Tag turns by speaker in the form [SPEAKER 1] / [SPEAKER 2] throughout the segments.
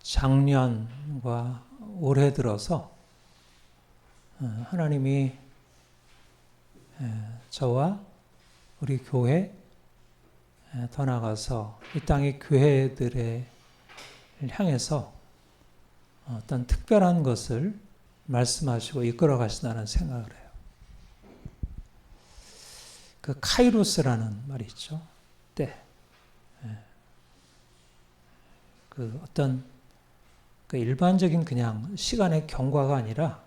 [SPEAKER 1] 작년과 올해 들어서 하나님이 저와 우리 교회 더 나아가서 이 땅의 교회들을 향해서 어떤 특별한 것을 말씀하시고 이끌어 가신다는 생각을 해요. 그 카이로스라는 말이 있죠. 때. 그 어떤 그 일반적인 그냥 시간의 경과가 아니라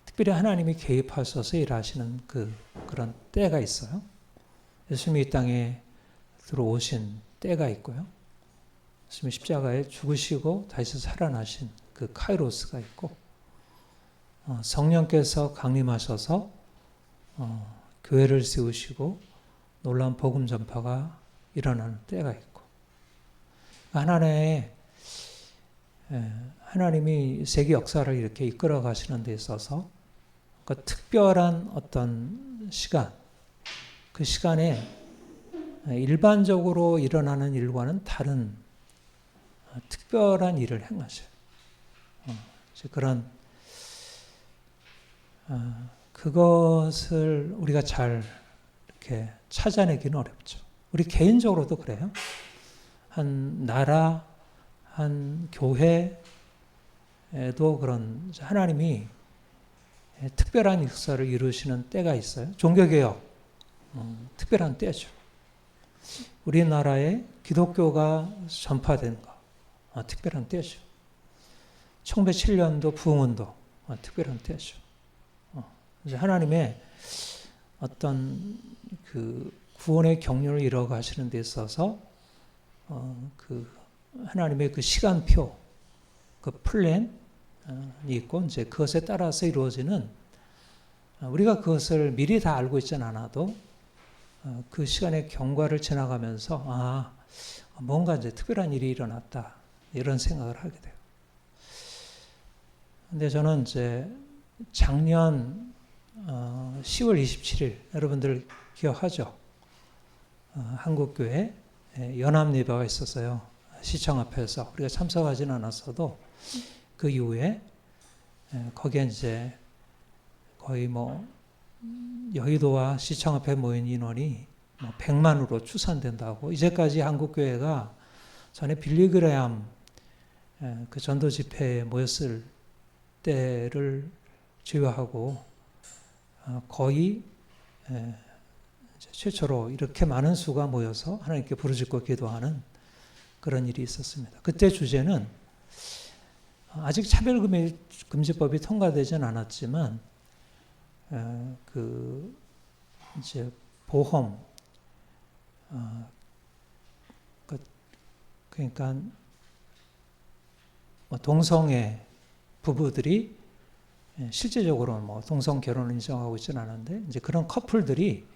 [SPEAKER 1] 특별히 하나님이 개입하셔서 일하시는 그런 때가 있어요. 예수님이 이 땅에 들어오신 때가 있고요. 예수님이 십자가에 죽으시고 다시 살아나신 그 카이로스가 있고, 성령께서 강림하셔서 교회를 세우시고 놀라운 복음 전파가 일어나는 때가 있고, 하나님이 세계 역사를 이렇게 이끌어 가시는 데 있어서 그 특별한 어떤 시간, 그 시간에 일반적으로 일어나는 일과는 다른 특별한 일을 행하셔요. 그런 그것을 우리가 잘 이렇게 찾아내기는 어렵죠. 우리 개인적으로도 그래요. 한 나라, 한 교회에도 그런 하나님이 특별한 역사를 이루시는 때가 있어요. 종교개혁, 특별한 때죠. 우리나라에 기독교가 전파된 거, 특별한 때죠. 1907년도 부흥운동, 특별한 때죠. 하나님의 어떤 그 구원의 경륜을 이뤄 가시는 데 있어서 그 하나님의 그 시간표, 그 플랜이 있고 이제 그것에 따라서 이루어지는, 우리가 그것을 미리 다 알고 있지는 않아도 그 시간의 경과를 지나가면서 뭔가 이제 특별한 일이 일어났다 이런 생각을 하게 돼요. 근데 저는 이제 작년 10월 27일 여러분들 기억하죠? 한국교회 연합예배가 있었어요. 시청 앞에서 우리가 참석하지는 않았어도 그 이후에 거기에 이제 거의 여의도와 시청 앞에 모인 인원이 100만으로 추산된다고. 이제까지 한국교회가 전에 빌리그레암 그 전도 집회에 모였을 때를 제외하고 거의 최초로 이렇게 많은 수가 모여서 하나님께 부르짖고 기도하는 그런 일이 있었습니다. 그때 주제는 아직 차별금지법이 통과되진 않았지만 이제 보험, 그러니까 동성애 부부들이 실제적으로 동성 결혼을 인정하고 있지는 않은데 이제 그런 커플들이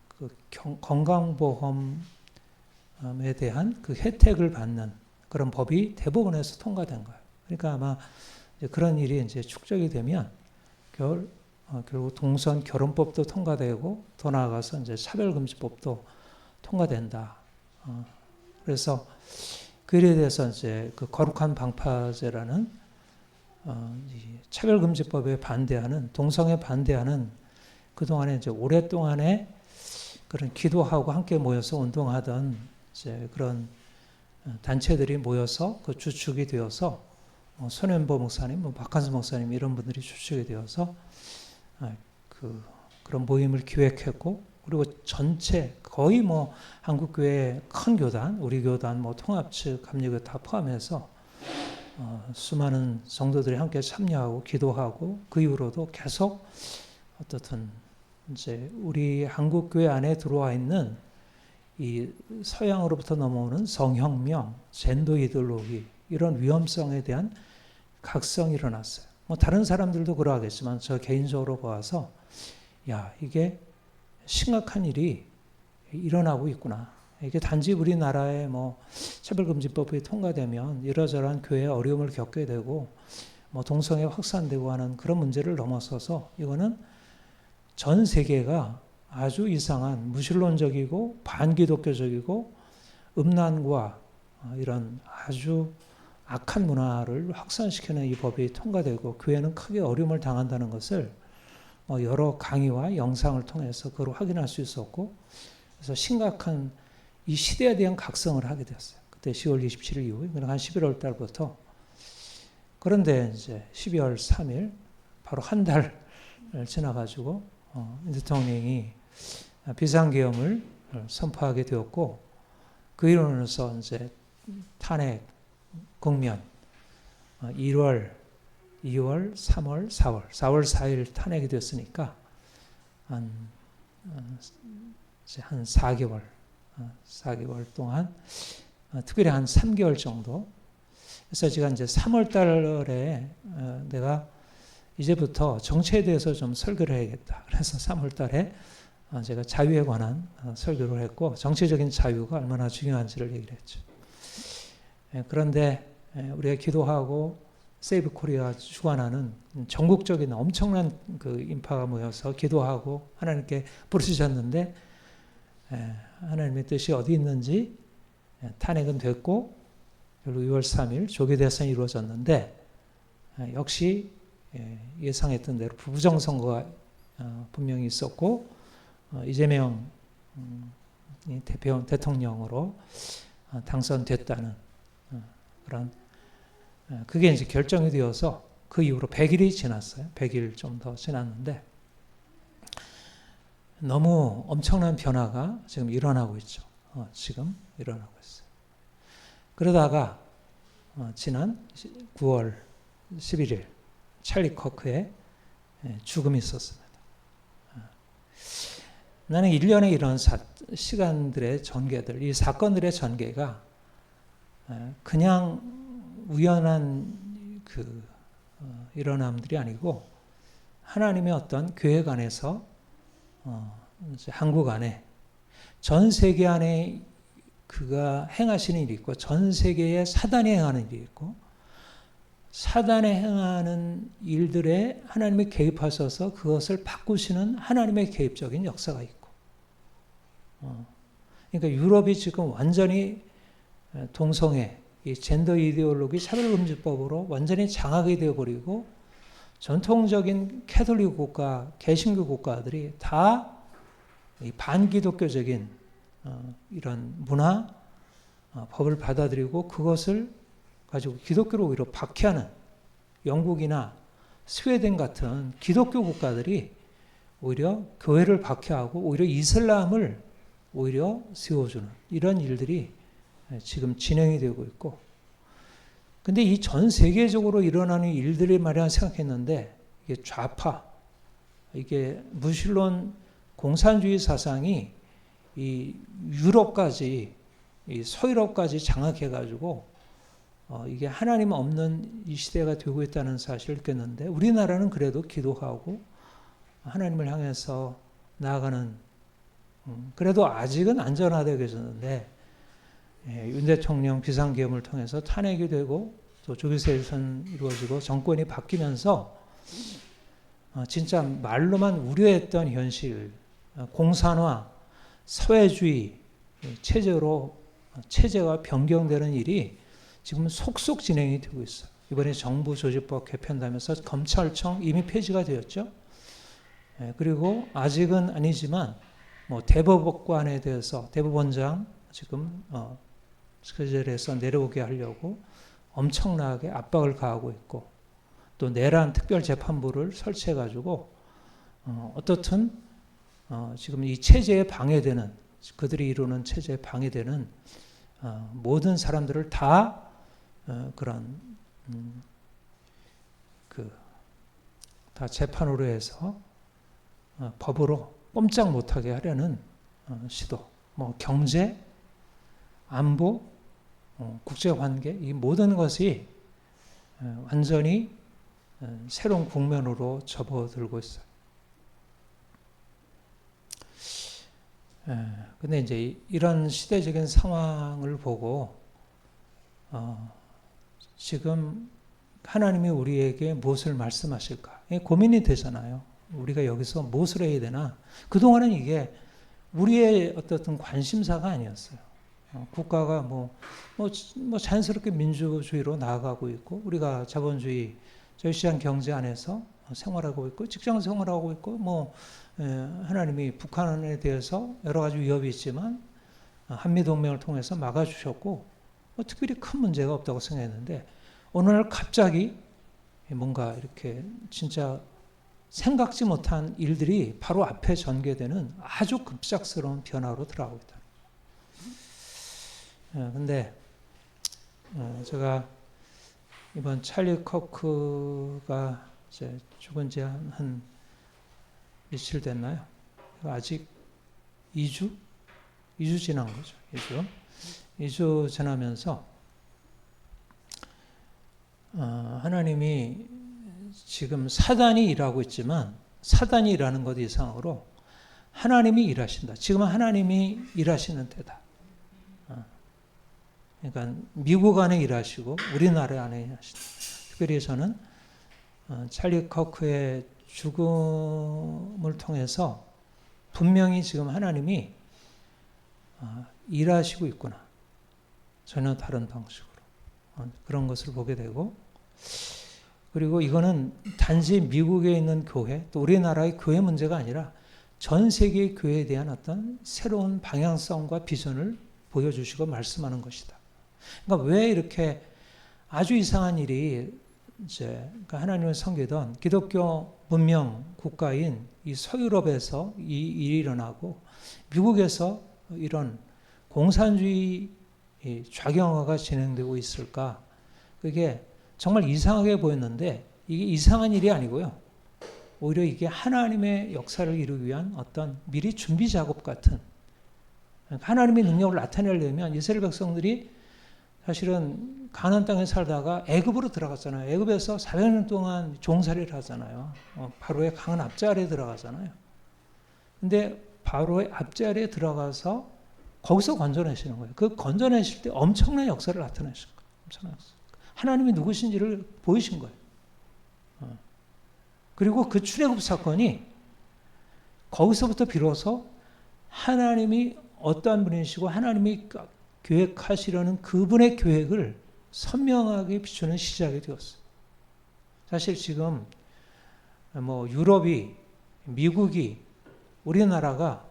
[SPEAKER 1] 그 건강보험에 대한 그 혜택을 받는 그런 법이 대법원에서 통과된 거예요. 그러니까 아마 이제 그런 일이 이제 축적이 되면 결국 동성 결혼법도 통과되고 더 나아가서 이제 차별금지법도 통과된다. 그래서 그 일에 대해서 이제 그 거룩한 방파제라는 이 차별금지법에 반대하는, 동성애 반대하는 그동안에 이제 오랫동안에 그런 기도하고 함께 모여서 운동하던 이제 그런 단체들이 모여서 그 주축이 되어서 손현보 목사님, 박한수 목사님 이런 분들이 주축이 되어서 그런 모임을 기획했고, 그리고 전체 거의 한국교회 큰 교단, 우리 교단, 통합측, 감리교 다 포함해서 수많은 성도들이 함께 참여하고 기도하고, 그 이후로도 계속 어떻든 이제 우리 한국교회 안에 들어와 있는 이 서양으로부터 넘어오는 성혁명, 젠더 이데올로기 이런 위험성에 대한 각성이 일어났어요. 다른 사람들도 그러하겠지만 저 개인적으로 봐서 이게 심각한 일이 일어나고 있구나. 이게 단지 우리나라에 차별금지법이 통과되면 이러저러한 교회에 어려움을 겪게 되고 동성애 확산되고 하는 그런 문제를 넘어서서 이거는 전 세계가 아주 이상한 무신론적이고 반기독교적이고 음란과 이런 아주 악한 문화를 확산시키는 이 법이 통과되고 교회는 크게 어려움을 당한다는 것을 여러 강의와 영상을 통해서 그걸 확인할 수 있었고, 그래서 심각한 이 시대에 대한 각성을 하게 되었어요. 그때 10월 27일 이후에, 한 11월 달부터. 그런데 이제 12월 3일, 바로 한 달 지나가지고 대통령이 비상계엄을 선포하게 되었고, 그 이론에서 이제 탄핵 국면 1월, 2월, 3월, 4월, 4월 4일 탄핵이 됐으니까 한 4개월 동안, 특별히 한 3개월 정도. 그래서 제가 이제 3월 달에 내가 이제부터 정치에 대해서 좀 설교를 해야겠다. 그래서 3월 달에 제가 자유에 관한 설교를 했고, 정치적인 자유가 얼마나 중요한지를 얘기를 했죠. 그런데 우리가 기도하고 세이브 코리아 주관하는 전국적인 엄청난 그 인파가 모여서 기도하고 하나님께 부르짖었는데, 하나님의 뜻이 어디 있는지 탄핵은 됐고 결국 2월 3일 조기 대선이 이루어졌는데, 역시 예상했던 대로 부정선거가 분명히 있었고, 이재명 대통령으로 당선됐다는 그런, 그게 이제 결정이 되어서 그 이후로 100일이 지났어요. 100일 좀 더 지났는데 너무 엄청난 변화가 지금 일어나고 있죠. 지금 일어나고 있어요. 그러다가 지난 9월 11일 찰리 커크의 죽음이 있었습니다. 나는 1년에 이런 시간들의 전개들, 이 사건들의 전개가 그냥 우연한 일어남들이 아니고 하나님의 어떤 계획 안에서 이제 한국 안에, 전 세계 안에 그가 행하시는 일이 있고, 전 세계에 사단이 행하는 일이 있고, 사단이 행하는 일들에 하나님이 개입하셔서 그것을 바꾸시는 하나님의 개입적인 역사가 있고, 그러니까 유럽이 지금 완전히 동성애, 이 젠더 이데올로기 차별금지법으로 완전히 장악이 되어버리고, 전통적인 캐톨릭 국가, 개신교 국가들이 다 반기독교적인 이런 문화, 법을 받아들이고 그것을 가지고 기독교로 오히려 박해하는, 영국이나 스웨덴 같은 기독교 국가들이 오히려 교회를 박해하고 오히려 이슬람을 오히려 세워주는 이런 일들이 지금 진행이 되고 있고, 근데 이 전 세계적으로 일어나는 일들이 말이야 생각했는데, 이게 좌파, 이게 무신론 공산주의 사상이 이 유럽까지, 이 서유럽까지 장악해가지고 이게 하나님 없는 이 시대가 되고 있다는 사실을 느꼈는데, 우리나라는 그래도 기도하고 하나님을 향해서 나아가는, 그래도 아직은 안전하다고 계셨는데, 윤 대통령 비상계엄을 통해서 탄핵이 되고 또 조기세선 이루어지고 정권이 바뀌면서 진짜 말로만 우려했던 현실, 공산화, 사회주의 체제가 변경되는 일이 지금 속속 진행이 되고 있어요. 이번에 정부 조직법 개편되면서 검찰청 이미 폐지가 되었죠. 그리고 아직은 아니지만 대법관에 대해서 대법원장 지금 스케줄에서 내려오게 하려고 엄청나게 압박을 가하고 있고, 또 내란 특별재판부를 설치해가지고 어떻든 지금 이 체제에 방해되는, 그들이 이루는 체제에 방해되는 모든 사람들을 다 그런 다 재판으로 해서 법으로 꼼짝 못하게 하려는 시도, 경제, 안보, 국제관계, 이 모든 것이 완전히 새로운 국면으로 접어들고 있어요. 근데 이제 이런 시대적인 상황을 보고 지금 하나님이 우리에게 무엇을 말씀하실까 고민이 되잖아요. 우리가 여기서 무엇을 해야 되나? 그동안은 이게 우리의 어떤 관심사가 아니었어요. 국가가 뭐 자연스럽게 민주주의로 나아가고 있고, 우리가 자본주의, 자유시장 경제 안에서 생활하고 있고, 직장 생활하고 있고, 하나님이 북한에 대해서 여러 가지 위협이 있지만, 한미동맹을 통해서 막아주셨고, 특별히 큰 문제가 없다고 생각했는데, 어느 날 갑자기 뭔가 이렇게 진짜 생각지 못한 일들이 바로 앞에 전개되는 아주 급작스러운 변화로 들어가고 있다. 근데 제가 이번 찰리 커크가 이제 죽은 지 한 며칠 됐나요? 아직 2주? 2주 지난 거죠. 2주 지나면서 하나님이 지금 사단이 일하고 있지만, 사단이 일하는 것 이상으로 하나님이 일하신다. 지금은 하나님이 일하시는 때다. 그러니까 미국 안에 일하시고 우리나라 안에 일하신다. 특별히 저는 찰리 커크의 죽음을 통해서 분명히 지금 하나님이 일하시고 있구나. 전혀 다른 방식으로 그런 것을 보게 되고, 그리고 이거는 단지 미국에 있는 교회, 또 우리나라의 교회 문제가 아니라 전 세계의 교회에 대한 어떤 새로운 방향성과 비전을 보여주시고 말씀하는 것이다. 그러니까 왜 이렇게 아주 이상한 일이 그러니까 하나님을 섬기던 기독교 문명 국가인 이 서유럽에서 이 일이 일어나고, 미국에서 이런 공산주의 좌경화가 진행되고 있을까? 그게 정말 이상하게 보였는데, 이게 이상한 일이 아니고요. 오히려 이게 하나님의 역사를 이루기 위한 어떤 미리 준비 작업 같은, 하나님의 능력을 나타내려면 이스라엘 백성들이 사실은 가나안 땅에 살다가 애굽으로 들어갔잖아요. 애굽에서 400년 동안 종살이를 하잖아요. 바로의 강한 앞자리에 들어가잖아요. 근데 바로의 앞자리에 들어가서 거기서 건져내시는 거예요. 그 건져내실 때 엄청난 역사를 나타내신 거예요. 엄청난 역사. 하나님이 누구신지를 보이신 거예요. 그리고 그 출애굽 사건이 거기서부터 비로소 하나님이 어떠한 분이시고 하나님이 계획하시려는 그분의 계획을 선명하게 비추는 시작이 되었어요. 사실 지금 유럽이, 미국이, 우리나라가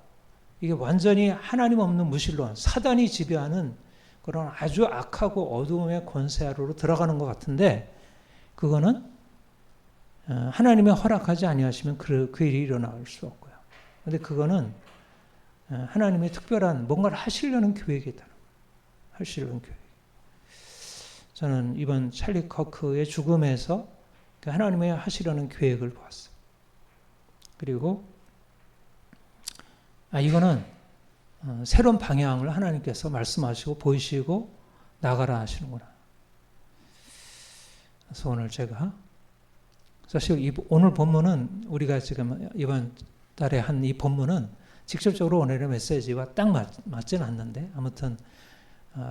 [SPEAKER 1] 이게 완전히 하나님 없는 무신론, 사단이 지배하는 그런 아주 악하고 어두움의 권세 아래로 들어가는 것 같은데, 그거는 하나님이 허락하지 아니하시면 그 일이 일어날 수 없고요. 그런데 그거는 하나님의 특별한 뭔가를 하시려는 계획이다. 하시려는 계획. 저는 이번 찰리 커크의 죽음에서 하나님의 하시려는 계획을 보았어요. 그리고 이거는 새로운 방향을 하나님께서 말씀하시고 보이시고 나가라 하시는구나. 그래서 오늘 제가 사실 오늘 본문은 우리가 지금 이번 달에 한 이 본문은 직접적으로 오늘의 메시지와 딱 맞지는 않는데, 아무튼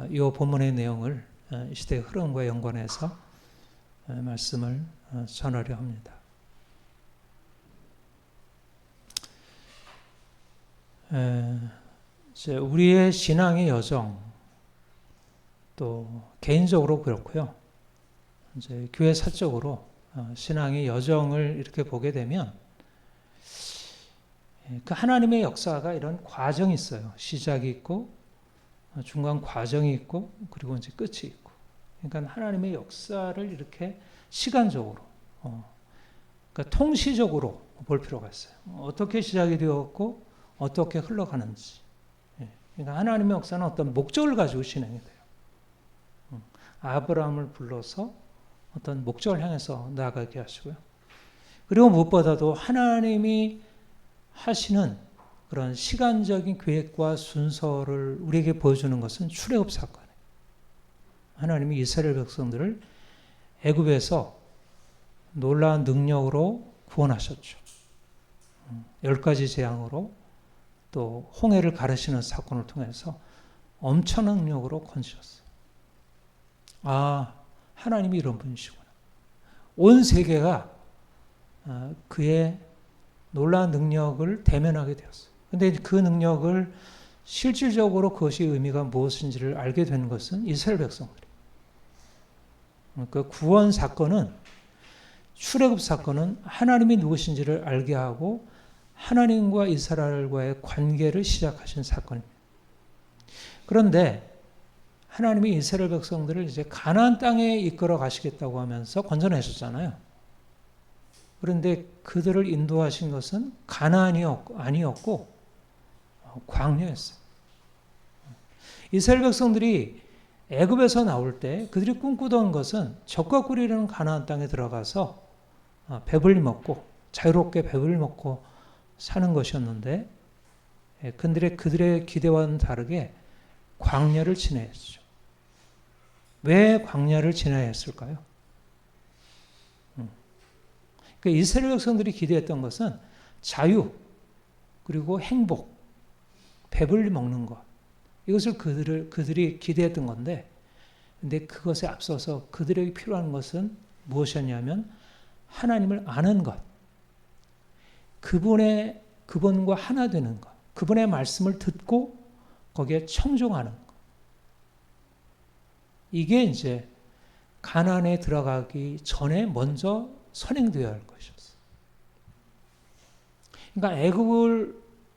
[SPEAKER 1] 이 본문의 내용을 이 시대의 흐름과 연관해서 말씀을 전하려 합니다. 우리의 신앙의 여정, 또 개인적으로 그렇고요. 이제 교회 사적으로 신앙의 여정을 이렇게 보게 되면 그 하나님의 역사가 이런 과정이 있어요. 시작이 있고 중간 과정이 있고 그리고 이제 끝이 있고. 그러니까 하나님의 역사를 이렇게 시간적으로, 그러니까 통시적으로 볼 필요가 있어요. 어떻게 시작이 되었고 어떻게 흘러가는지. 그러니까 하나님의 역사는 어떤 목적을 가지고 진행이 돼요. 아브라함을 불러서 어떤 목적을 향해서 나아가게 하시고요. 그리고 무엇보다도 하나님이 하시는 그런 시간적인 계획과 순서를 우리에게 보여주는 것은 출애굽 사건이에요. 하나님이 이스라엘 백성들을 애굽에서 놀라운 능력으로 구원하셨죠. 10가지 재앙으로 또 홍해를 가르시는 사건을 통해서 엄청난 능력으로 건지셨어요. 하나님이 이런 분이시구나. 온 세계가 그의 놀라운 능력을 대면하게 되었어요. 그런데 그 능력을 실질적으로 그것이 의미가 무엇인지를 알게 된 것은 이스라엘 백성들이. 그러니까 구원 사건은, 출애굽 사건은 하나님이 누구신지를 알게 하고 하나님과 이스라엘과의 관계를 시작하신 사건입니다. 그런데 하나님이 이스라엘 백성들을 이제 가나안 땅에 이끌어 가시겠다고 하면서 건져내셨잖아요. 그런데 그들을 인도하신 것은 가나안이 아니었고 광야였어요. 이스라엘 백성들이 애굽에서 나올 때 그들이 꿈꾸던 것은 적과 꿀이라는 가나안 땅에 들어가서 배불리 먹고 자유롭게 배불리 먹고 사는 것이었는데, 그들의 기대와는 다르게 광야를 지나야 했죠. 왜 광야를 지나야 했을까요? 그러니까 이스라엘 백성들이 기대했던 것은 자유, 그리고 행복, 배불리 먹는 것, 이것을 그들이 기대했던 건데, 근데 그것에 앞서서 그들에게 필요한 것은 무엇이었냐면 하나님을 아는 것, 그분과 하나 되는 것, 그분의 말씀을 듣고 거기에 청종하는 것. 이게 이제 가나안에 들어가기 전에 먼저 선행되어야 할 것이었어요. 그러니까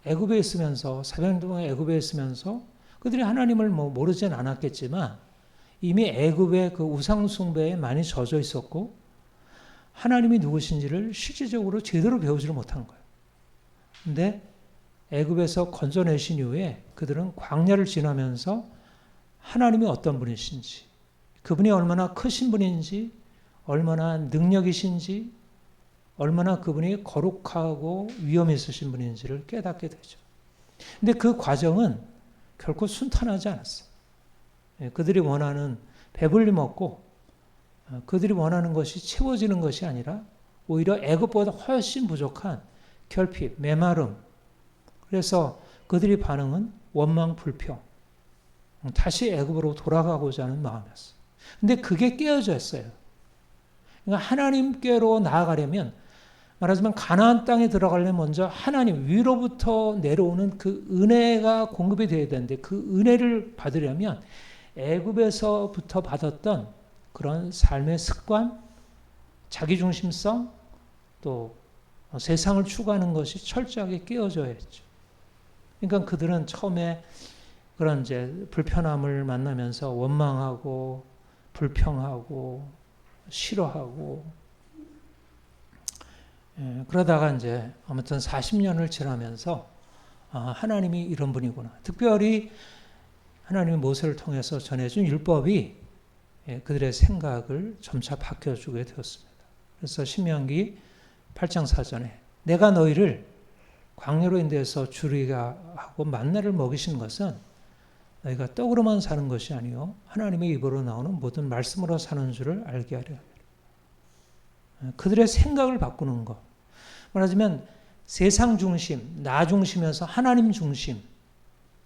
[SPEAKER 1] 애굽에 있으면서, 400년 동안 애굽에 있으면서 그들이 하나님을 모르진 않았겠지만 이미 애굽의 그 우상 숭배에 많이 젖어 있었고 하나님이 누구신지를 실질적으로 제대로 배우지를 못한 거예요. 근데 애굽에서 건져내신 이후에 그들은 광야를 지나면서 하나님이 어떤 분이신지, 그분이 얼마나 크신 분인지, 얼마나 능력이신지, 얼마나 그분이 거룩하고 위엄 있으신 분인지를 깨닫게 되죠. 근데 그 과정은 결코 순탄하지 않았어요. 그들이 원하는 배불리 먹고 그들이 원하는 것이 채워지는 것이 아니라 오히려 애굽보다 훨씬 부족한 결핍, 메마름. 그래서 그들의 반응은 원망, 불평. 다시 애굽으로 돌아가고자 하는 마음이었어요. 근데 그게 깨어졌어요. 그러니까 하나님께로 나아가려면, 말하자면 가나안 땅에 들어가려면 먼저 하나님 위로부터 내려오는 그 은혜가 공급이 되어야 되는데, 그 은혜를 받으려면 애굽에서부터 받았던 그런 삶의 습관, 자기중심성, 또 세상을 추구하는 것이 철저하게 깨어져야 했죠. 그러니까 그들은 처음에 그런 이제 불편함을 만나면서 원망하고 불평하고 싫어하고, 그러다가 이제 아무튼 40년을 지나면서 하나님이 이런 분이구나. 특별히 하나님이 모세를 통해서 전해준 율법이 그들의 생각을 점차 바뀌어주게 되었습니다. 그래서 신명기 8장 4절에 내가 너희를 광야로 인도해서 주리가 하고 만나를 먹이신 것은 너희가 떡으로만 사는 것이 아니요 하나님의 입으로 나오는 모든 말씀으로 사는 줄을 알게 하려. 그들의 생각을 바꾸는 것. 말하자면 세상 중심, 나 중심에서 하나님 중심,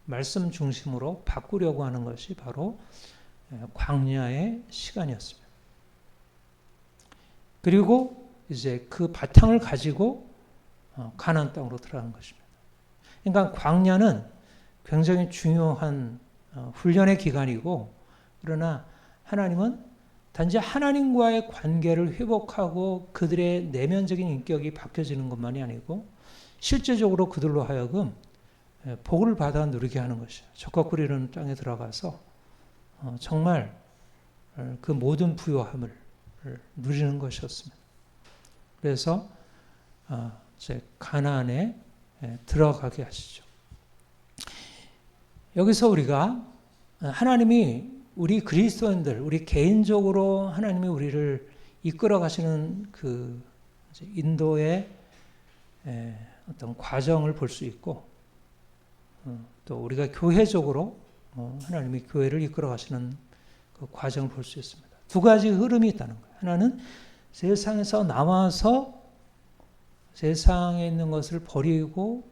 [SPEAKER 1] 말씀 중심으로 바꾸려고 하는 것이 바로 광야의 시간이었습니다. 그리고 이제 그 바탕을 가지고 가나안 땅으로 들어간 것입니다. 그러니까 광야는 굉장히 중요한 훈련의 기간이고, 그러나 하나님은 단지 하나님과의 관계를 회복하고 그들의 내면적인 인격이 바뀌어지는 것만이 아니고 실제적으로 그들로 하여금 복을 받아 누리게 하는 것이에요. 적과 꿀이라는 땅에 들어가서 정말 그 모든 부요함을 누리는 것이었습니다. 그래서 이제 가나안에 들어가게 하시죠. 여기서 우리가 하나님이 우리 그리스도인들, 우리 개인적으로 하나님이 우리를 이끌어 가시는 그 인도의 어떤 과정을 볼 수 있고, 또 우리가 교회적으로 하나님이 교회를 이끌어 가시는 그 과정을 볼 수 있습니다. 두 가지 흐름이 있다는 거예요. 하나는 세상에서 나와서 세상에 있는 것을 버리고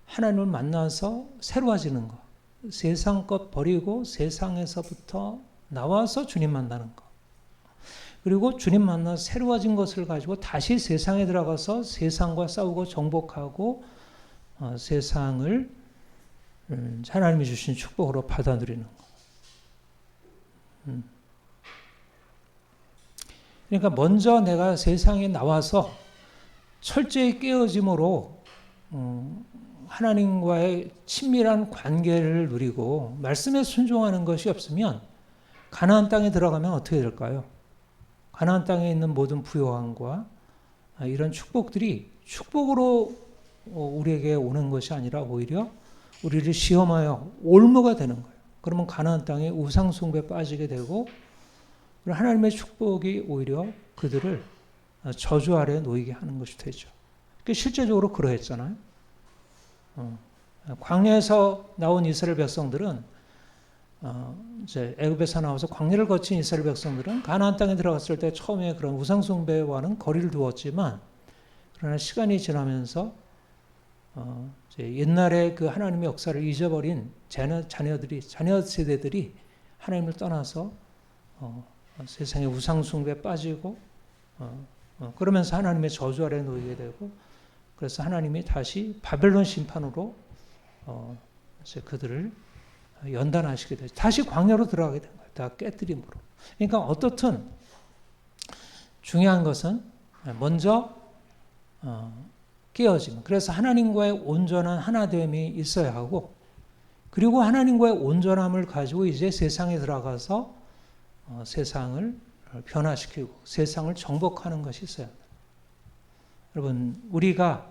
[SPEAKER 1] 하나님을 만나서 새로워지는 것. 세상 것 버리고 세상에서부터 나와서 주님 만나는 것. 그리고 주님 만나서 새로워진 것을 가지고 다시 세상에 들어가서 세상과 싸우고 정복하고 세상을 하나님이 주신 축복으로 받아들이는 거. 그러니까 먼저 내가 세상에 나와서 철저히 깨어짐으로 하나님과의 친밀한 관계를 누리고 말씀에 순종하는 것이 없으면 가나안 땅에 들어가면 어떻게 될까요? 가나안 땅에 있는 모든 부요함과 이런 축복들이 축복으로 우리에게 오는 것이 아니라 오히려 우리를 시험하여 올무가 되는 거예요. 그러면 가나안 땅에 우상 숭배에 빠지게 되고 하나님의 축복이 오히려 그들을 저주 아래에 놓이게 하는 것이 되죠. 실제적으로 그러했잖아요. 광야에서 나온 이스라엘 백성들은 이제 애굽에서 나와서 광야를 거친 이스라엘 백성들은 가나안 땅에 들어갔을 때 처음에 그런 우상 숭배와는 거리를 두었지만 그러나 시간이 지나면서 이제 옛날에 그 하나님의 역사를 잊어버린 자녀 세대들이 하나님을 떠나서 세상에 우상 숭배에 빠지고 그러면서 하나님의 저주 아래에 놓이게 되고 그래서 하나님이 다시 바벨론 심판으로 이제 그들을 연단하시게 되죠. 다시 광야로 들어가게 된 거예요. 다 깨뜨림으로. 그러니까 어떻든 중요한 것은 먼저 깨어짐. 그래서 하나님과의 온전한 하나됨이 있어야 하고 그리고 하나님과의 온전함을 가지고 이제 세상에 들어가서 세상을 변화시키고 세상을 정복하는 것이 있어야 합니다. 여러분 우리가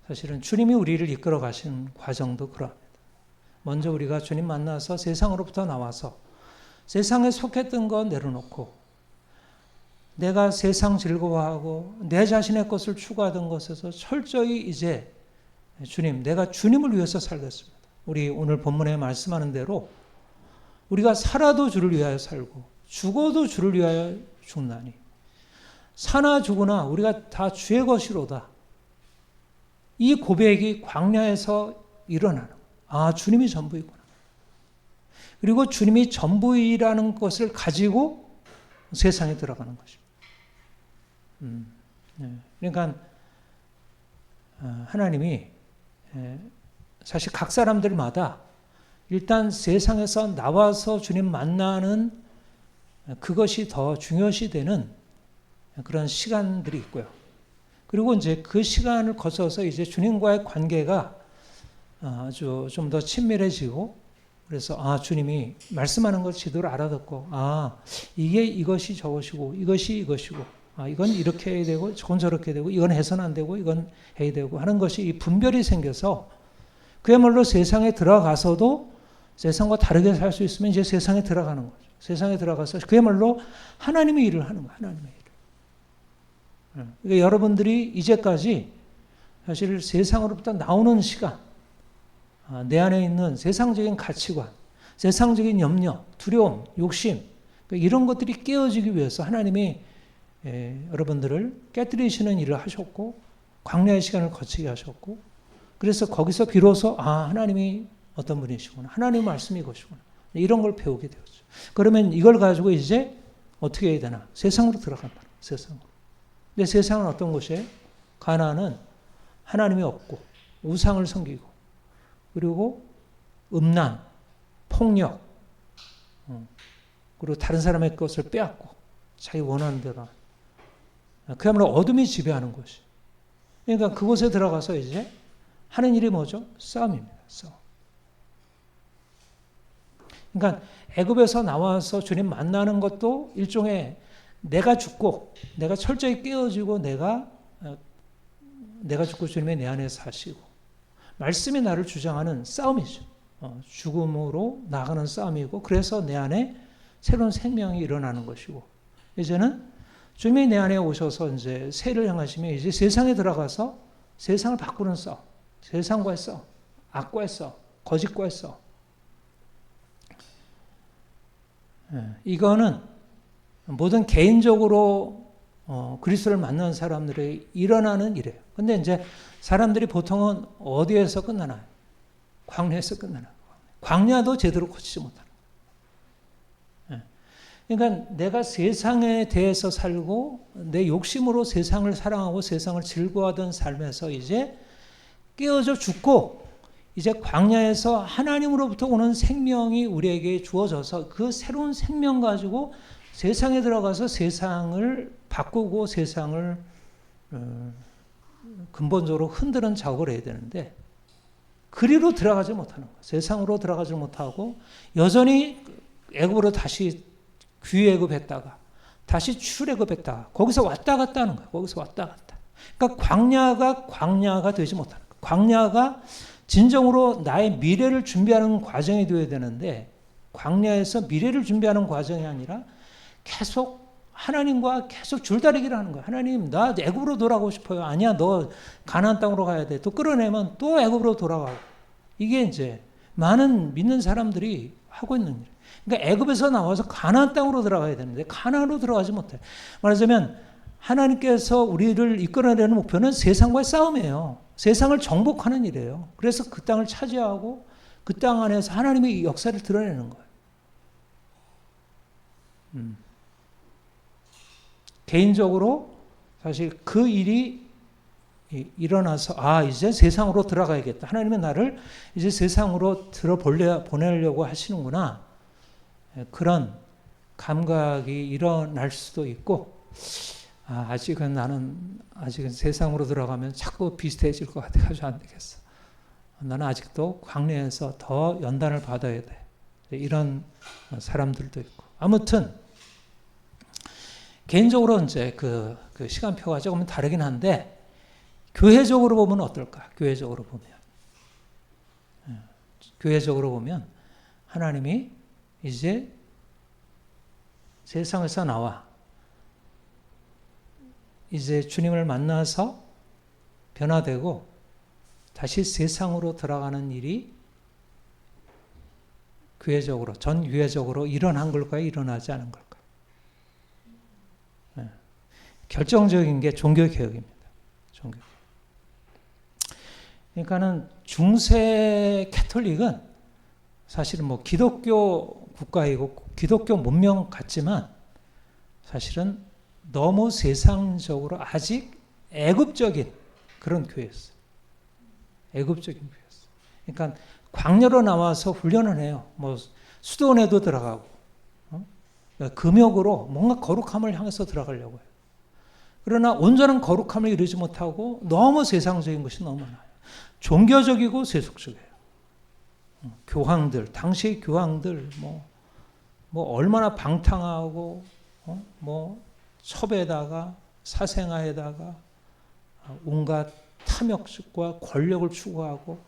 [SPEAKER 1] 사실은 주님이 우리를 이끌어 가신 과정도 그러합니다. 먼저 우리가 주님 만나서 세상으로부터 나와서 세상에 속했던 거 내려놓고 내가 세상 즐거워하고 내 자신의 것을 추구하던 것에서 철저히 이제 주님, 내가 주님을 위해서 살겠습니다. 우리 오늘 본문에 말씀하는 대로 우리가 살아도 주를 위하여 살고 죽어도 주를 위하여 죽나니 사나 죽으나 우리가 다 주의 것이로다. 이 고백이 광야에서 일어나는 아, 주님이 전부이구나. 그리고 주님이 전부이라는 것을 가지고 세상에 들어가는 것입니다. 그러니까 하나님이 사실 각 사람들마다 일단 세상에서 나와서 주님 만나는 그것이 더 중요시 되는 그런 시간들이 있고요. 그리고 이제 그 시간을 거쳐서 이제 주님과의 관계가 아주 좀 더 친밀해지고 그래서 아 주님이 말씀하는 걸 제대로 알아듣고 아 이게 이것이 저것이고 이것이 이것이고 아 이건 이렇게 해야 되고 저건 저렇게 되고 이건 해서는 안 되고 이건 해야 되고 하는 것이 이 분별이 생겨서 그야말로 세상에 들어가서도 세상과 다르게 살 수 있으면 이제 세상에 들어가는 거죠. 세상에 들어가서 그야말로 하나님의 일을 하는 거예요. 하나님의 일을. 그러니까 여러분들이 이제까지 사실 세상으로부터 나오는 시간 내 안에 있는 세상적인 가치관, 세상적인 염려, 두려움, 욕심 이런 것들이 깨어지기 위해서 하나님이 여러분들을 깨뜨리시는 일을 하셨고 광야의 시간을 거치게 하셨고 그래서 거기서 비로소 아 하나님이 어떤 분이시구나. 하나님의 말씀이 이것이구나. 이런 걸 배우게 되었죠. 그러면 이걸 가지고 이제 어떻게 해야 되나. 세상으로 들어간다. 세상으로. 근데 세상은 어떤 곳이에요? 가나안은 하나님이 없고 우상을 섬기고 그리고 음란, 폭력, 그리고 다른 사람의 것을 빼앗고 자기 원하는 대로 그야말로 어둠이 지배하는 곳이. 그러니까 그곳에 들어가서 이제 하는 일이 뭐죠? 싸움입니다. 싸움. 그러니까 애굽에서 나와서 주님 만나는 것도 일종의 내가 죽고 내가 철저히 깨어지고 내가 죽고 주님의 내 안에 사시고 말씀이 나를 주장하는 싸움이죠. 죽음으로 나가는 싸움이고 그래서 내 안에 새로운 생명이 일어나는 것이고 이제는 주님이 내 안에 오셔서 이제 세를 향하시면 이제 세상에 들어가서 세상을 바꾸는 싸움, 세상과의 싸움, 악과의 싸움, 거짓과의 싸움. 이거는 모든 개인적으로 그리스도를 만난 사람들이 일어나는 일이에요. 근데 이제 사람들이 보통은 어디에서 끝나나요? 광야에서 끝나나요? 광야도 제대로 고치지 못하는 거예요. 그러니까 내가 세상에 대해서 살고 내 욕심으로 세상을 사랑하고 세상을 즐거워하던 삶에서 이제 깨어져 죽고 이제 광야에서 하나님으로부터 오는 생명이 우리에게 주어져서 그 새로운 생명 가지고 세상에 들어가서 세상을 바꾸고 세상을 근본적으로 흔드는 작업을 해야 되는데 그리로 들어가지 못하는 거예요. 세상으로 들어가지 못하고 여전히 애굽으로 다시 귀애굽했다가 다시 출애굽했다가 거기서 왔다 갔다 하는 거예요. 거기서 왔다 갔다. 그러니까 광야가 되지 못하는 거예요. 광야가 진정으로 나의 미래를 준비하는 과정이 되어야 되는데 광야에서 미래를 준비하는 과정이 아니라 계속 하나님과 계속 줄다리기를 하는 거야. 하나님, 나 애굽으로 돌아가고 싶어요. 아니야, 너 가나안 땅으로 가야 돼. 또 끌어내면 또 애굽으로 돌아가고. 이게 이제 많은 믿는 사람들이 하고 있는 일. 그러니까 애굽에서 나와서 가나안 땅으로 들어가야 되는데 가나안으로 들어가지 못해. 말하자면 하나님께서 우리를 이끌어내는 목표는 세상과의 싸움이에요. 세상을 정복하는 일이에요. 그래서 그 땅을 차지하고 그 땅 안에서 하나님의 역사를 드러내는 거예요. 개인적으로 사실 그 일이 일어나서 이제 세상으로 들어가야겠다. 하나님은 나를 이제 세상으로 보내려고 하시는구나. 그런 감각이 일어날 수도 있고 아직은 세상으로 들어가면 자꾸 비슷해질 것 같아가지고 안 되겠어. 나는 아직도 광야에서 더 연단을 받아야 돼. 이런 사람들도 있고. 아무튼 개인적으로 이제 그 시간표가 조금 다르긴 한데 교회적으로 보면 어떨까? 교회적으로 보면 하나님이 이제 세상에서 나와 이제 주님을 만나서 변화되고 다시 세상으로 들어가는 일이 전 교회적으로 일어난 걸까요? 일어나지 않은 걸까요? 결정적인 게 종교개혁입니다. 종교개혁. 그러니까는 중세 캐톨릭은 사실은 뭐 기독교 국가이고 기독교 문명 같지만 사실은 너무 세상적으로 아직 애굽적인 그런 교회였어요. 애굽적인 교회였어요. 그러니까 광야로 나와서 훈련을 해요. 뭐 수도원에도 들어가고 금욕으로 뭔가 거룩함을 향해서 들어가려고 해요. 그러나 온전한 거룩함을 이루지 못하고 너무 세상적인 것이 너무 많아요. 종교적이고 세속적이에요. 교황들, 당시의 교황들 뭐 얼마나 방탕하고 뭐 첩에다가 사생아에다가 온갖 탐욕과 권력을 추구하고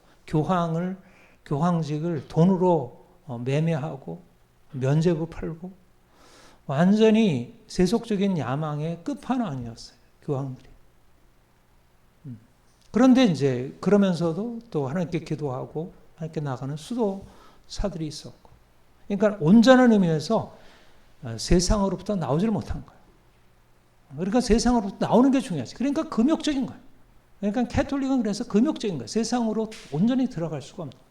[SPEAKER 1] 교황직을 돈으로 매매하고 면죄부 팔고 완전히 세속적인 야망의 끝판왕이었어요. 교황들이. 그런데 이제 그러면서도 또 하나님께 기도하고 하나님께 나가는 수도사들이 있었고. 그러니까 온전한 의미에서 세상으로부터 나오지를 못한 거예요. 그러니까 세상으로부터 나오는 게 중요하지. 그러니까 금욕적인 거예요. 그러니까 캐톨릭은 그래서 금욕적인 거예요. 세상으로 온전히 들어갈 수가 없는 거예요.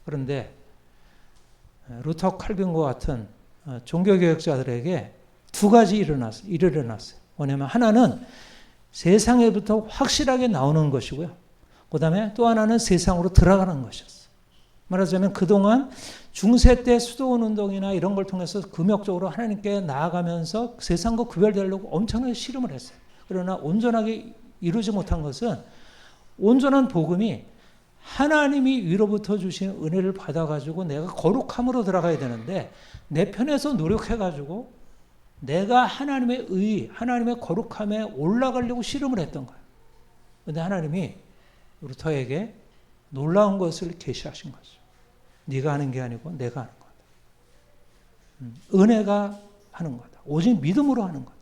[SPEAKER 1] 그런데 루터 칼빈과 같은 종교개혁자들에게 두 가지 일이 일어났어요. 뭐냐면 하나는 세상에부터 확실하게 나오는 것이고요. 그 다음에 또 하나는 세상으로 들어가는 것이었어요. 말하자면 그동안 중세 때 수도원 운동이나 이런 걸 통해서 금욕적으로 하나님께 나아가면서 세상과 구별되려고 엄청나게 씨름을 했어요. 그러나 온전하게 이루지 못한 것은 온전한 복음이 하나님이 위로부터 주신 은혜를 받아가지고 내가 거룩함으로 들어가야 되는데 내 편에서 노력해가지고 내가 하나님의 하나님의 거룩함에 올라가려고 씨름을 했던 거예요. 그런데 하나님이 루터에게 놀라운 것을 계시하신 거죠. 네가 하는 게 아니고 내가 하는 거다. 은혜가 하는 거다. 오직 믿음으로 하는 거다.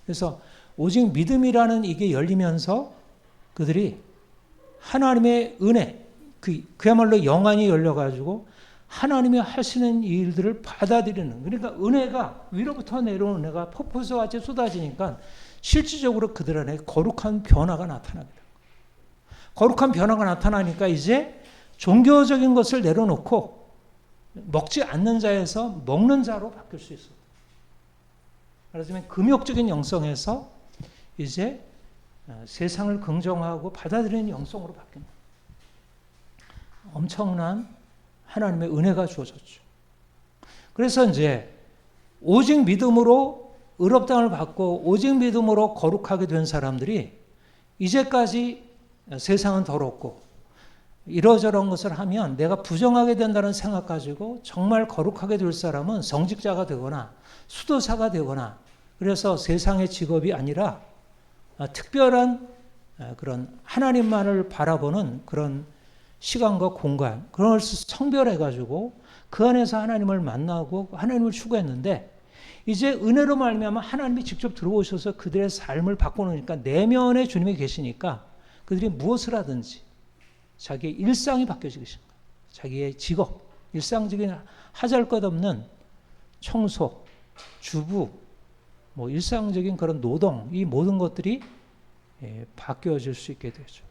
[SPEAKER 1] 그래서 오직 믿음이라는 이게 열리면서 그들이 하나님의 은혜, 그야말로 영안이 열려가지고 하나님이 하시는 일들을 받아들이는, 그러니까 은혜가 위로부터 내려오는 은혜가 폭포수와 같이 쏟아지니까 실질적으로 그들 안에 거룩한 변화가 나타나게 됩니다. 거룩한 변화가 나타나니까 이제 종교적인 것을 내려놓고 먹지 않는 자에서 먹는 자로 바뀔 수 있어요. 말하자면 금욕적인 영성에서 이제 세상을 긍정하고 받아들이는 영성으로 바뀐다. 엄청난 하나님의 은혜가 주어졌죠. 그래서 이제 오직 믿음으로 의롭다함을 받고 오직 믿음으로 거룩하게 된 사람들이 이제까지 세상은 더럽고 이러저런 것을 하면 내가 부정하게 된다는 생각 가지고 정말 거룩하게 될 사람은 성직자가 되거나 수도사가 되거나 그래서 세상의 직업이 아니라 특별한 그런 하나님만을 바라보는 그런 시간과 공간 그런 것을 성별해가지고 그 안에서 하나님을 만나고 하나님을 추구했는데 이제 은혜로 말미암아 하나님이 직접 들어오셔서 그들의 삶을 바꿔놓으니까 내면에 주님이 계시니까 그들이 무엇을 하든지 자기의 일상이 바뀌어지고 계신 거예요. 자기의 직업, 일상적인 하잘것없는 청소, 주부, 뭐 일상적인 그런 노동 이 모든 것들이 바뀌어질 수 있게 되죠.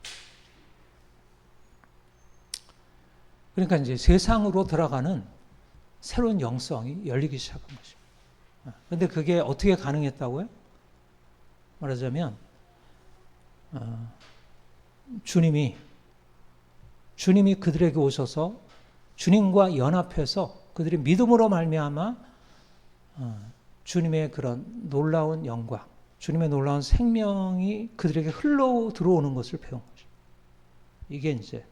[SPEAKER 1] 그러니까 이제 세상으로 들어가는 새로운 영성이 열리기 시작한 것입니다. 그런데 그게 어떻게 가능했다고요? 말하자면 주님이 그들에게 오셔서 주님과 연합해서 그들이 믿음으로 말미암아 주님의 그런 놀라운 영광, 주님의 놀라운 생명이 그들에게 흘러 들어오는 것을 배운 거죠. 이게 이제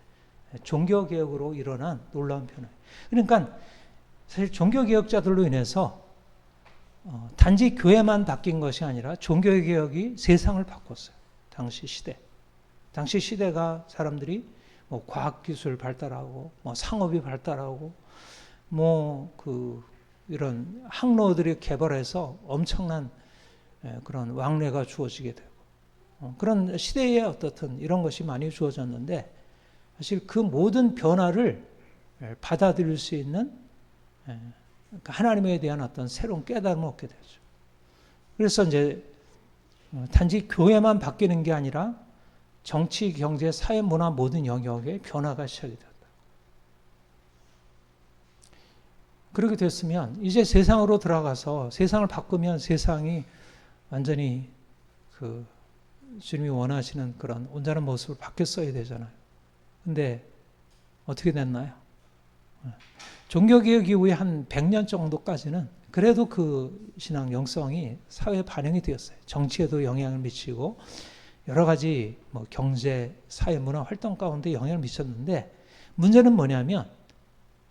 [SPEAKER 1] 종교개혁으로 일어난 놀라운 변화예요. 그러니까 사실 종교개혁자들로 인해서 단지 교회만 바뀐 것이 아니라 종교개혁이 세상을 바꿨어요. 당시 시대가 사람들이 뭐 과학기술 발달하고 뭐 상업이 발달하고 뭐 이런 항로들이 개발해서 엄청난 그런 왕래가 주어지게 되고 그런 시대에 어떻든 이런 것이 많이 주어졌는데 사실 그 모든 변화를 받아들일 수 있는 하나님에 대한 어떤 새로운 깨달음을 얻게 되죠. 그래서 이제 단지 교회만 바뀌는 게 아니라 정치, 경제, 사회, 문화 모든 영역에 변화가 시작이 되었다. 그렇게 됐으면 이제 세상으로 들어가서 세상을 바꾸면 세상이 완전히 주님이 원하시는 그런 온전한 모습으로 바뀌었어야 되잖아요. 근데 어떻게 됐나요? 종교개혁 이후에 한 100년 정도까지는 그래도 그 신앙 영성이 사회에 반영이 되었어요. 정치에도 영향을 미치고 여러 가지 뭐 경제, 사회, 문화 활동 가운데 영향을 미쳤는데 문제는 뭐냐면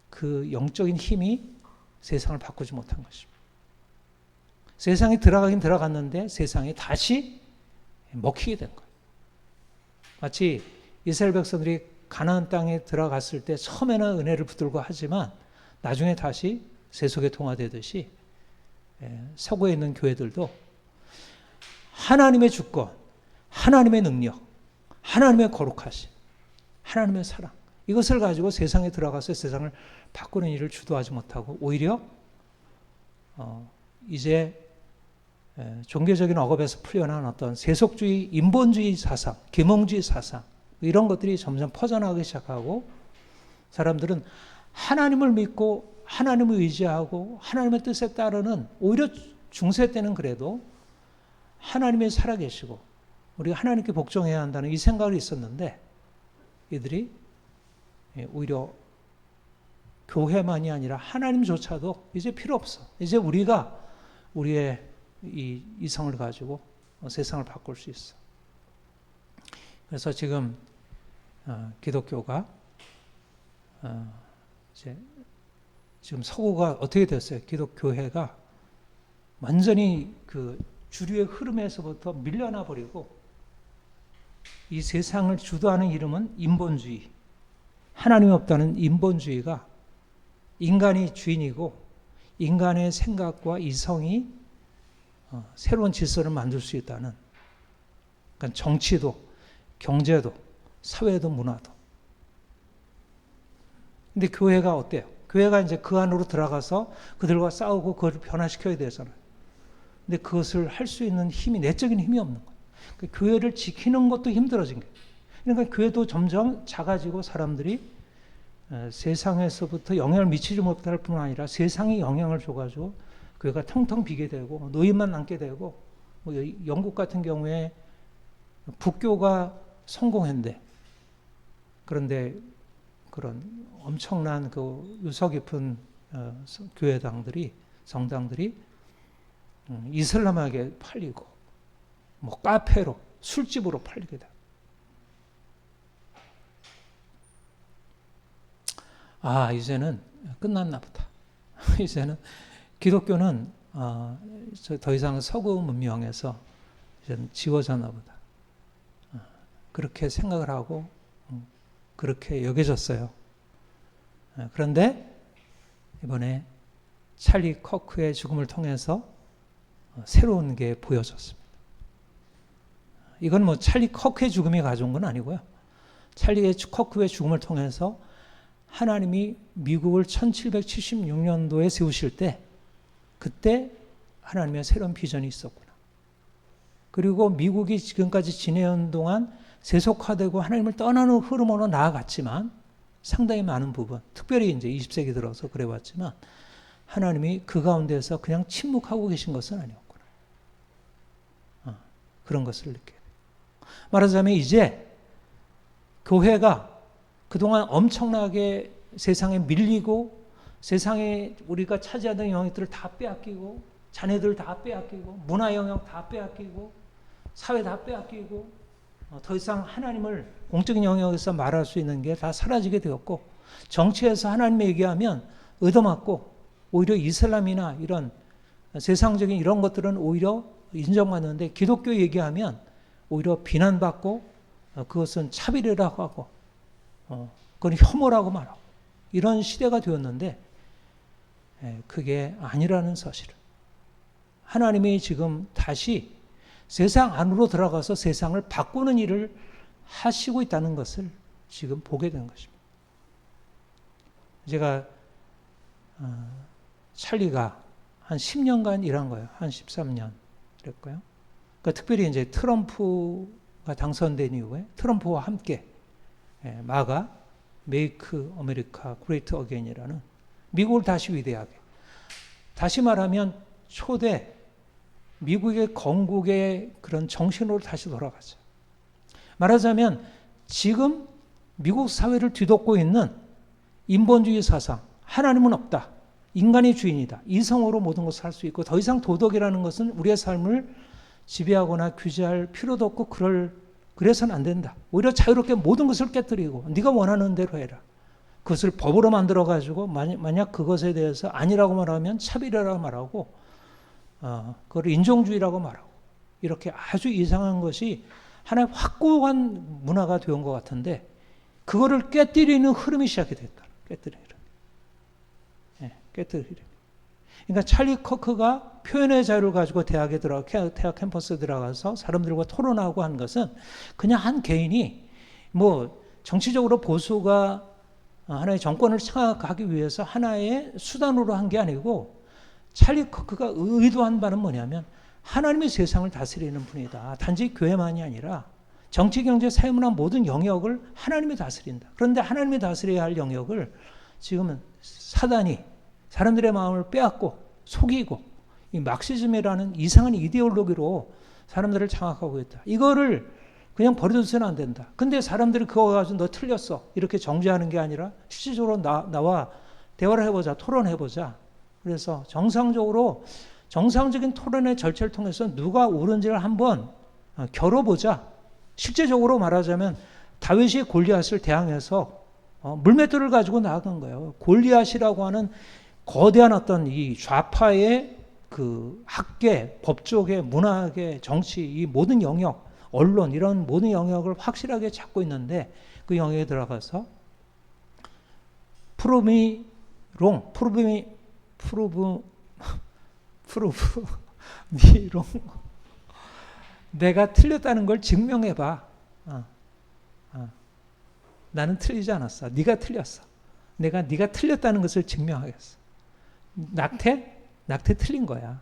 [SPEAKER 1] 그 영적인 힘이 세상을 바꾸지 못한 것입니다. 세상에 들어가긴 들어갔는데 세상에 다시 먹히게 된 거예요. 마치 이스라엘 백성들이 가나안 땅에 들어갔을 때 처음에는 은혜를 붙들고 하지만 나중에 다시 세속에 통화되듯이 서구에 있는 교회들도 하나님의 주권, 하나님의 능력, 하나님의 거룩하심, 하나님의 사랑 이것을 가지고 세상에 들어가서 세상을 바꾸는 일을 주도하지 못하고 오히려 이제 종교적인 억압에서 풀려난 어떤 세속주의, 인본주의 사상, 계몽주의 사상 이런 것들이 점점 퍼져나가기 시작하고 사람들은 하나님을 믿고 하나님을 의지하고 하나님의 뜻에 따르는 오히려 중세 때는 그래도 하나님이 살아계시고 우리가 하나님께 복종해야 한다는 이 생각이 있었는데 이들이 오히려 교회만이 아니라 하나님조차도 이제 필요 없어. 이제 우리가 우리의 이 이성을 가지고 세상을 바꿀 수 있어. 그래서 지금 기독교가 이제 지금 서구가 어떻게 됐어요? 기독교회가 완전히 그 주류의 흐름에서부터 밀려나 버리고 이 세상을 주도하는 이름은 인본주의. 하나님이 없다는 인본주의가 인간이 주인이고 인간의 생각과 이성이 새로운 질서를 만들 수 있다는 그러니까 정치도 경제도 사회도 문화도. 근데 교회가 어때요? 교회가 이제 그 안으로 들어가서 그들과 싸우고 그걸 변화시켜야 되잖아요. 근데 그것을 할 수 있는 힘이 내적인 힘이 없는 거예요. 그 교회를 지키는 것도 힘들어진 거예요. 그러니까 교회도 점점 작아지고 사람들이 세상에서부터 영향을 미치지 못할 뿐 아니라 세상이 영향을 줘가지고 교회가 텅텅 비게 되고 노인만 남게 되고 뭐 영국 같은 경우에 북교가 성공했는데 그런데 그런 엄청난 그 유서 깊은 교회당들이 성당들이 이슬람에게 팔리고 뭐 카페로 술집으로 팔리게 돼. 아, 이제는 끝났나 보다. 이제는 기독교는 더 이상 서구 문명에서 이제는 지워졌나 보다. 그렇게 생각을 하고 그렇게 여겨졌어요. 그런데 이번에 찰리 커크의 죽음을 통해서 새로운 게 보여졌습니다. 이건 뭐 찰리 커크의 죽음이 가져온 건 아니고요. 찰리 커크의 죽음을 통해서 하나님이 미국을 1776년도에 세우실 때 그때 하나님의 새로운 비전이 있었구나. 그리고 미국이 지금까지 지내온 동안 세속화되고 하나님을 떠나는 흐름으로 나아갔지만 상당히 많은 부분, 특별히 이제 20세기 들어서 그래왔지만 하나님이 그 가운데서 그냥 침묵하고 계신 것은 아니었구나. 그런 것을 느껴요. 말하자면 이제 교회가 그동안 엄청나게 세상에 밀리고 세상에 우리가 차지하던 영역들을 다 빼앗기고 자녀들 다 빼앗기고 문화 영역 다 빼앗기고 사회 다 빼앗기고 더 이상 하나님을 공적인 영역에서 말할 수 있는 게 다 사라지게 되었고 정치에서 하나님 얘기하면 얻어맞고 오히려 이슬람이나 이런 세상적인 이런 것들은 오히려 인정받는데 기독교 얘기하면 오히려 비난받고 그것은 차별이라고 하고 그건 혐오라고 말하고 이런 시대가 되었는데 그게 아니라는 사실을 하나님이 지금 다시 세상 안으로 들어가서 세상을 바꾸는 일을 하시고 있다는 것을 지금 보게 된 것입니다. 제가 찰리가 한 10년간 일한 거예요. 한 13년 그랬고요. 그러니까 특별히 이제 트럼프가 당선된 이후에 트럼프와 함께 마가 메이크 아메리카 그레이트 어게인이라는 미국을 다시 위대하게 다시 말하면 초대 미국의 건국의 그런 정신으로 다시 돌아가죠. 말하자면 지금 미국 사회를 뒤덮고 있는 인본주의 사상, 하나님은 없다, 인간이 주인이다, 이성으로 모든 것을 할 수 있고 더 이상 도덕이라는 것은 우리의 삶을 지배하거나 규제할 필요도 없고 그래서는 안 된다. 오히려 자유롭게 모든 것을 깨뜨리고 네가 원하는 대로 해라. 그것을 법으로 만들어가지고 만약 그것에 대해서 아니라고 말하면 차별이라고 말하고 그걸 인종주의라고 말하고 이렇게 아주 이상한 것이 하나의 확고한 문화가 되온 것 같은데 그거를 깨뜨리는 흐름이 시작이 됐다. 깨뜨리는 흐름. 깨뜨리는 흐름. 그러니까 찰리 커크가 표현의 자유를 가지고 대학 캠퍼스에 들어가서 사람들과 토론하고 한 것은 그냥 한 개인이 뭐 정치적으로 보수가 하나의 정권을 장악하기 위해서 하나의 수단으로 한 게 아니고 찰리 커크가 의도한 바는 뭐냐면 하나님이 세상을 다스리는 분이다. 단지 교회만이 아니라 정치, 경제, 사회, 문화 모든 영역을 하나님이 다스린다. 그런데 하나님이 다스려야 할 영역을 지금은 사단이 사람들의 마음을 빼앗고 속이고 이 막시즘이라는 이상한 이데올로기로 사람들을 장악하고 있다. 이거를 그냥 버려두서는 안 된다. 근데 사람들이 그거 가지고 너 틀렸어. 이렇게 정죄하는 게 아니라 실질적으로 나와 대화를 해보자. 토론해보자. 그래서 정상적인 토론의 절차를 통해서 누가 옳은지를 한번 겨뤄보자. 실제적으로 말하자면 다윗이 골리앗을 대항해서 물맷돌을 가지고 나아간 거예요. 골리앗이라고 하는 거대한 어떤 이 좌파의 그 학계, 법조계, 문화계, 정치 이 모든 영역, 언론 이런 모든 영역을 확실하게 잡고 있는데 그 영역에 들어가서 미롱 내가 틀렸다는 걸 증명해봐. 나는 틀리지 않았어. 네가 틀렸어. 내가 네가 틀렸다는 것을 증명하겠어. 낙태 틀린 거야.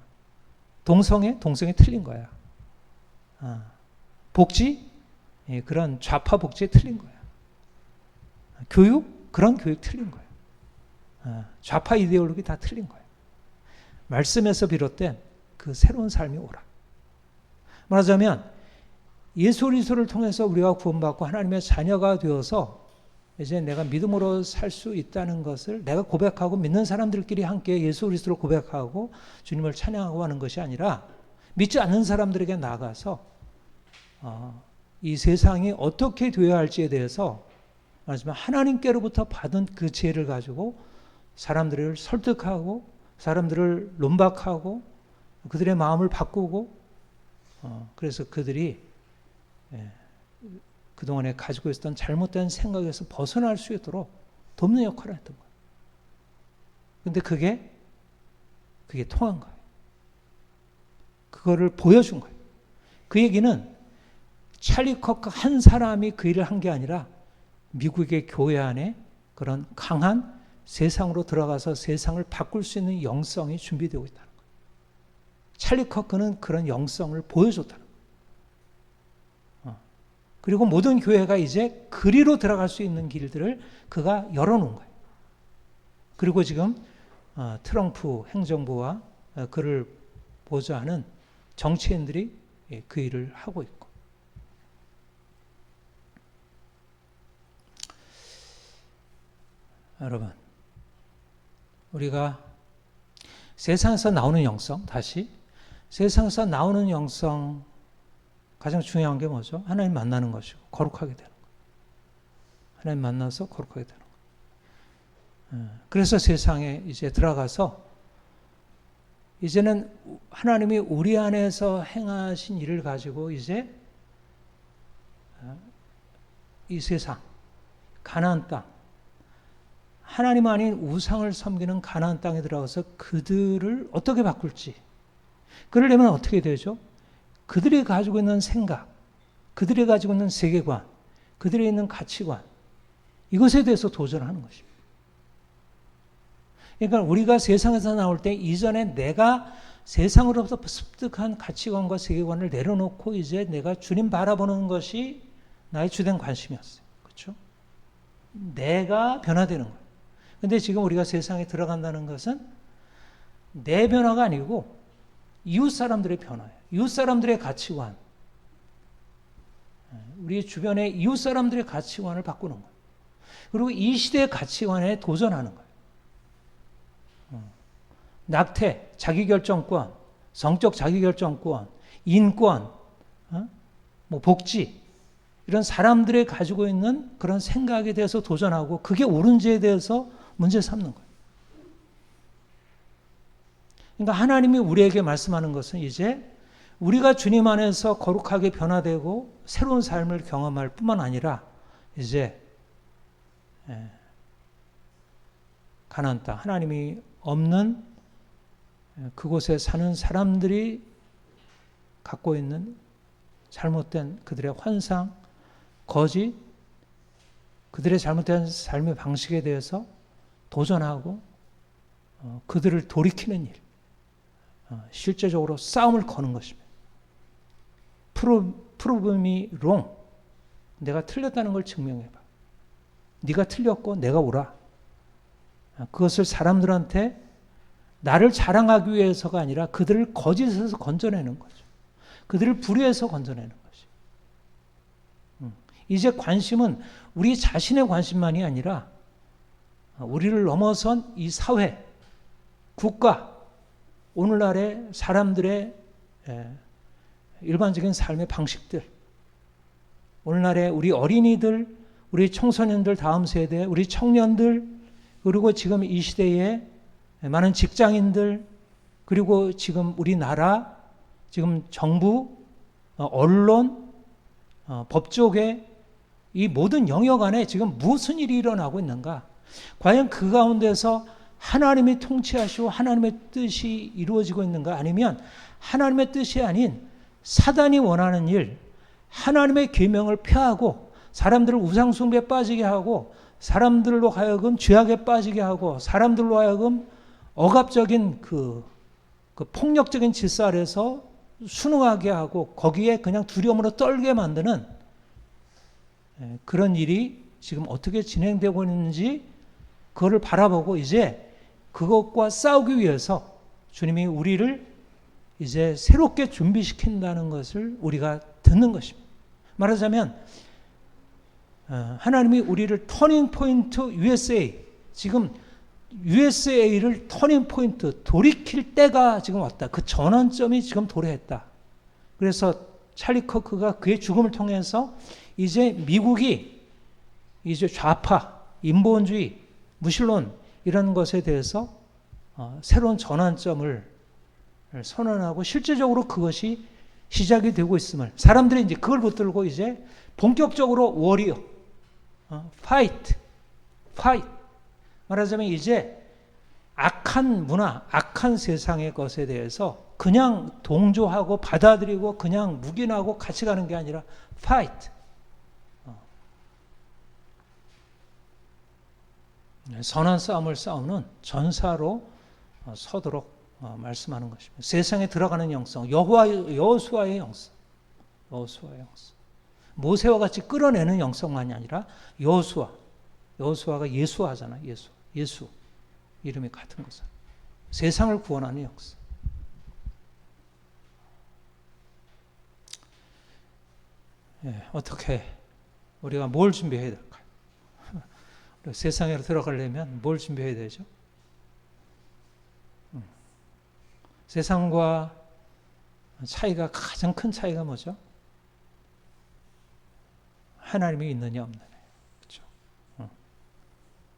[SPEAKER 1] 동성애 틀린 거야. 복지 그런 좌파 복지에 틀린 거야. 교육 그런 교육 틀린 거야. 좌파 이데올로기 다 틀린 거야. 말씀에서 비롯된 그 새로운 삶이 오라. 말하자면 예수 그리스도를 통해서 우리가 구원받고 하나님의 자녀가 되어서 이제 내가 믿음으로 살 수 있다는 것을 내가 고백하고 믿는 사람들끼리 함께 예수 그리스도로 고백하고 주님을 찬양하고 하는 것이 아니라 믿지 않는 사람들에게 나가서 이 세상이 어떻게 되어야 할지에 대해서 말하자면 하나님께로부터 받은 그 지혜를 가지고 사람들을 설득하고 사람들을 논박하고 그들의 마음을 바꾸고 그래서 그들이 그동안에 가지고 있었던 잘못된 생각에서 벗어날 수 있도록 돕는 역할을 했던 거예요. 근데 그게 통한 거예요. 그거를 보여준 거예요. 그 얘기는 찰리 커크 한 사람이 그 일을 한 게 아니라 미국의 교회 안에 그런 강한 세상으로 들어가서 세상을 바꿀 수 있는 영성이 준비되고 있다는 거예요. 찰리 커크는 그런 영성을 보여줬다는 거예요. 그리고 모든 교회가 이제 그리로 들어갈 수 있는 길들을 그가 열어놓은 거예요. 그리고 지금 트럼프 행정부와 그를 보좌하는 정치인들이 그 일을 하고 있고. 여러분, 우리가 세상에서 나오는 영성, 다시 세상에서 나오는 영성 가장 중요한 게 뭐죠? 하나님 만나는 것이고 거룩하게 되는 거예요. 하나님 만나서 거룩하게 되는 거예요. 그래서 세상에 이제 들어가서 이제는 하나님이 우리 안에서 행하신 일을 가지고 이제 이 세상, 가나안 땅, 하나님 아닌 우상을 섬기는 가나안 땅에 들어가서 그들을 어떻게 바꿀지, 그러려면 어떻게 되죠? 그들이 가지고 있는 생각, 그들이 가지고 있는 세계관, 그들이 있는 가치관, 이것에 대해서 도전하는 것입니다. 그러니까 우리가 세상에서 나올 때 이전에 내가 세상으로부터 습득한 가치관과 세계관을 내려놓고 이제 내가 주님 바라보는 것이 나의 주된 관심이었어요. 그렇죠? 내가 변화되는 거예요. 그런데 지금 우리가 세상에 들어간다는 것은 내 변화가 아니고 이웃 사람들의 변화예요. 이웃 사람들의 가치관, 우리 주변의 이웃 사람들의 가치관을 바꾸는 거예요. 그리고 이 시대의 가치관에 도전하는 거예요. 낙태, 자기결정권, 성적 자기결정권, 인권, 복지, 이런 사람들이 가지고 있는 그런 생각에 대해서 도전하고 그게 옳은지에 대해서 문제 삼는 거예요. 그러니까 하나님이 우리에게 말씀하는 것은 이제 우리가 주님 안에서 거룩하게 변화되고 새로운 삶을 경험할 뿐만 아니라 이제 가나안 땅, 하나님이 없는 그곳에 사는 사람들이 갖고 있는 잘못된 그들의 환상, 거짓, 그들의 잘못된 삶의 방식에 대해서 도전하고 그들을 돌이키는 일, 실제적으로 싸움을 거는 것입니다. Prove me wrong. 내가 틀렸다는 걸 증명해봐. 네가 틀렸고 내가 옳아. 그것을 사람들한테 나를 자랑하기 위해서가 아니라 그들을 거짓에서 건져내는 거죠. 그들을 불의에서 건져내는 것이. 이제 관심은 우리 자신의 관심만이 아니라 우리를 넘어선 이 사회, 국가, 오늘날의 사람들의 일반적인 삶의 방식들, 오늘날의 우리 어린이들, 우리 청소년들 다음 세대, 우리 청년들, 그리고 지금 이 시대에 많은 직장인들, 그리고 지금 우리나라, 지금 정부, 언론, 법조계, 이 모든 영역 안에 지금 무슨 일이 일어나고 있는가? 과연 그 가운데서 하나님이 통치하시고 하나님의 뜻이 이루어지고 있는가? 아니면 하나님의 뜻이 아닌 사단이 원하는 일, 하나님의 계명을 폐하고 사람들을 우상숭배에 빠지게 하고 사람들로 하여금 죄악에 빠지게 하고 사람들로 하여금 억압적인 그 폭력적인 질서 아래서 순응하게 하고 거기에 그냥 두려움으로 떨게 만드는 그런 일이 지금 어떻게 진행되고 있는지 그거를 바라보고 이제 그것과 싸우기 위해서 주님이 우리를 이제 새롭게 준비시킨다는 것을 우리가 듣는 것입니다. 말하자면 하나님이 우리를 터닝 포인트 USA, 지금 USA를 터닝 포인트, 돌이킬 때가 지금 왔다. 그 전환점이 지금 도래했다. 그래서 찰리 커크가 그의 죽음을 통해서 이제 미국이 이제 좌파, 인본주의, 무신론 이런 것에 대해서 새로운 전환점을 선언하고 실제적으로 그것이 시작이 되고 있음을, 사람들이 이제 그걸 붙들고 이제 본격적으로 워리어, 파이트, 말하자면 이제 악한 문화, 악한 세상의 것에 대해서 그냥 동조하고 받아들이고 그냥 묵인하고 같이 가는 게 아니라 파이트, 선한 싸움을 싸우는 전사로 서도록 말씀하는 것입니다. 세상에 들어가는 영성, 여호수아의 영성, 모세와 같이 끌어내는 영성만이 아니라 여호수아가 예수하잖아. 예수 이름이 같은 것은 세상을 구원하는 역사. 어떻게 우리가 뭘 준비해야 될까요? 세상에 들어가려면 뭘 준비해야 되죠? 세상과 차이가, 가장 큰 차이가 뭐죠? 하나님이 있느냐 없느냐. 그렇죠?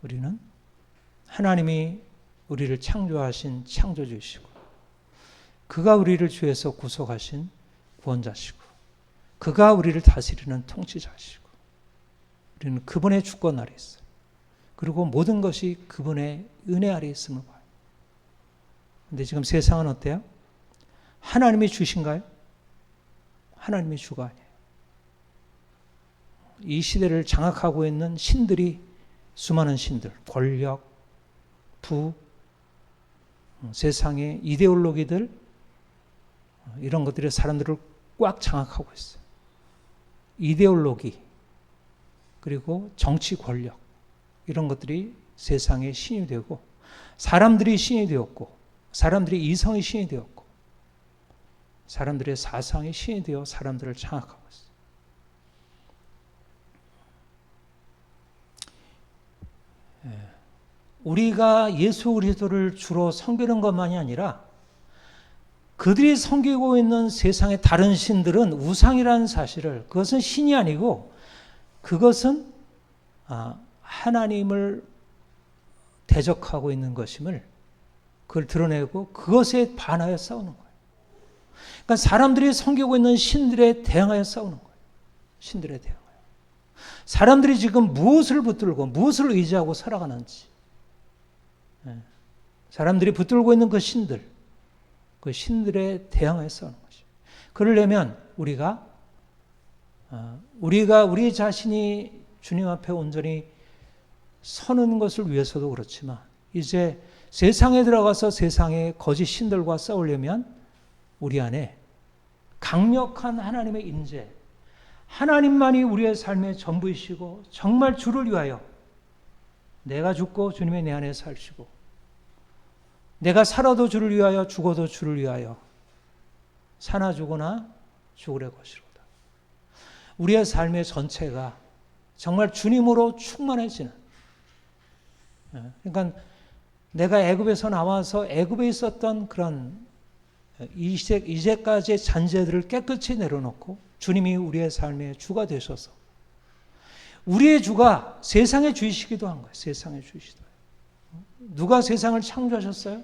[SPEAKER 1] 우리는 하나님이 우리를 창조하신 창조주이시고, 그가 우리를 죄에서 구속하신 구원자시고, 그가 우리를 다스리는 통치자시고, 우리는 그분의 주권 아래 있어요. 그리고 모든 것이 그분의 은혜 아래 있음을 봐요. 근데 지금 세상은 어때요? 하나님이 주신가요? 하나님이 주가 아니에요. 이 시대를 장악하고 있는 신들이, 수많은 신들, 권력, 부, 세상의 이데올로기들, 이런 것들이 사람들을 꽉 장악하고 있어요. 이데올로기, 그리고 정치 권력, 이런 것들이 세상의 신이 되고, 사람들이 신이 되었고, 사람들이 이성이 신이 되었고, 사람들의 사상이 신이 되어 사람들을 장악하고 있어요. 우리가 예수 그리스도를 주로 섬기는 것만이 아니라 그들이 섬기고 있는 세상의 다른 신들은 우상이라는 사실을, 그것은 신이 아니고 그것은 하나님을 대적하고 있는 것임을, 그걸 드러내고 그것에 반하여 싸우는 거예요. 그러니까 사람들이 섬기고 있는 신들에 대항하여 싸우는 거예요. 신들에 대항하여. 사람들이 지금 무엇을 붙들고 무엇을 의지하고 살아가는지, 사람들이 붙들고 있는 그 신들에 대항하여 싸우는 것이죠. 그러려면 우리가 우리 자신이 주님 앞에 온전히 서는 것을 위해서도 그렇지만, 이제 세상에 들어가서 세상의 거짓 신들과 싸우려면 우리 안에 강력한 하나님의 임재, 하나님만이 우리의 삶의 전부이시고 정말 주를 위하여 내가 죽고 주님의 내 안에 살시고, 내가 살아도 주를 위하여 죽어도 주를 위하여 사나 죽으나 죽으려 것이로다. 우리의 삶의 전체가 정말 주님으로 충만해지는, 그러니까 내가 애굽에서 나와서 애굽에 있었던 그런 이제까지의 잔재들을 깨끗이 내려놓고 주님이 우리의 삶의 주가 되셔서, 우리의 주가 세상의 주이시기도 한 거예요. 세상의 주이시도. 누가 세상을 창조하셨어요?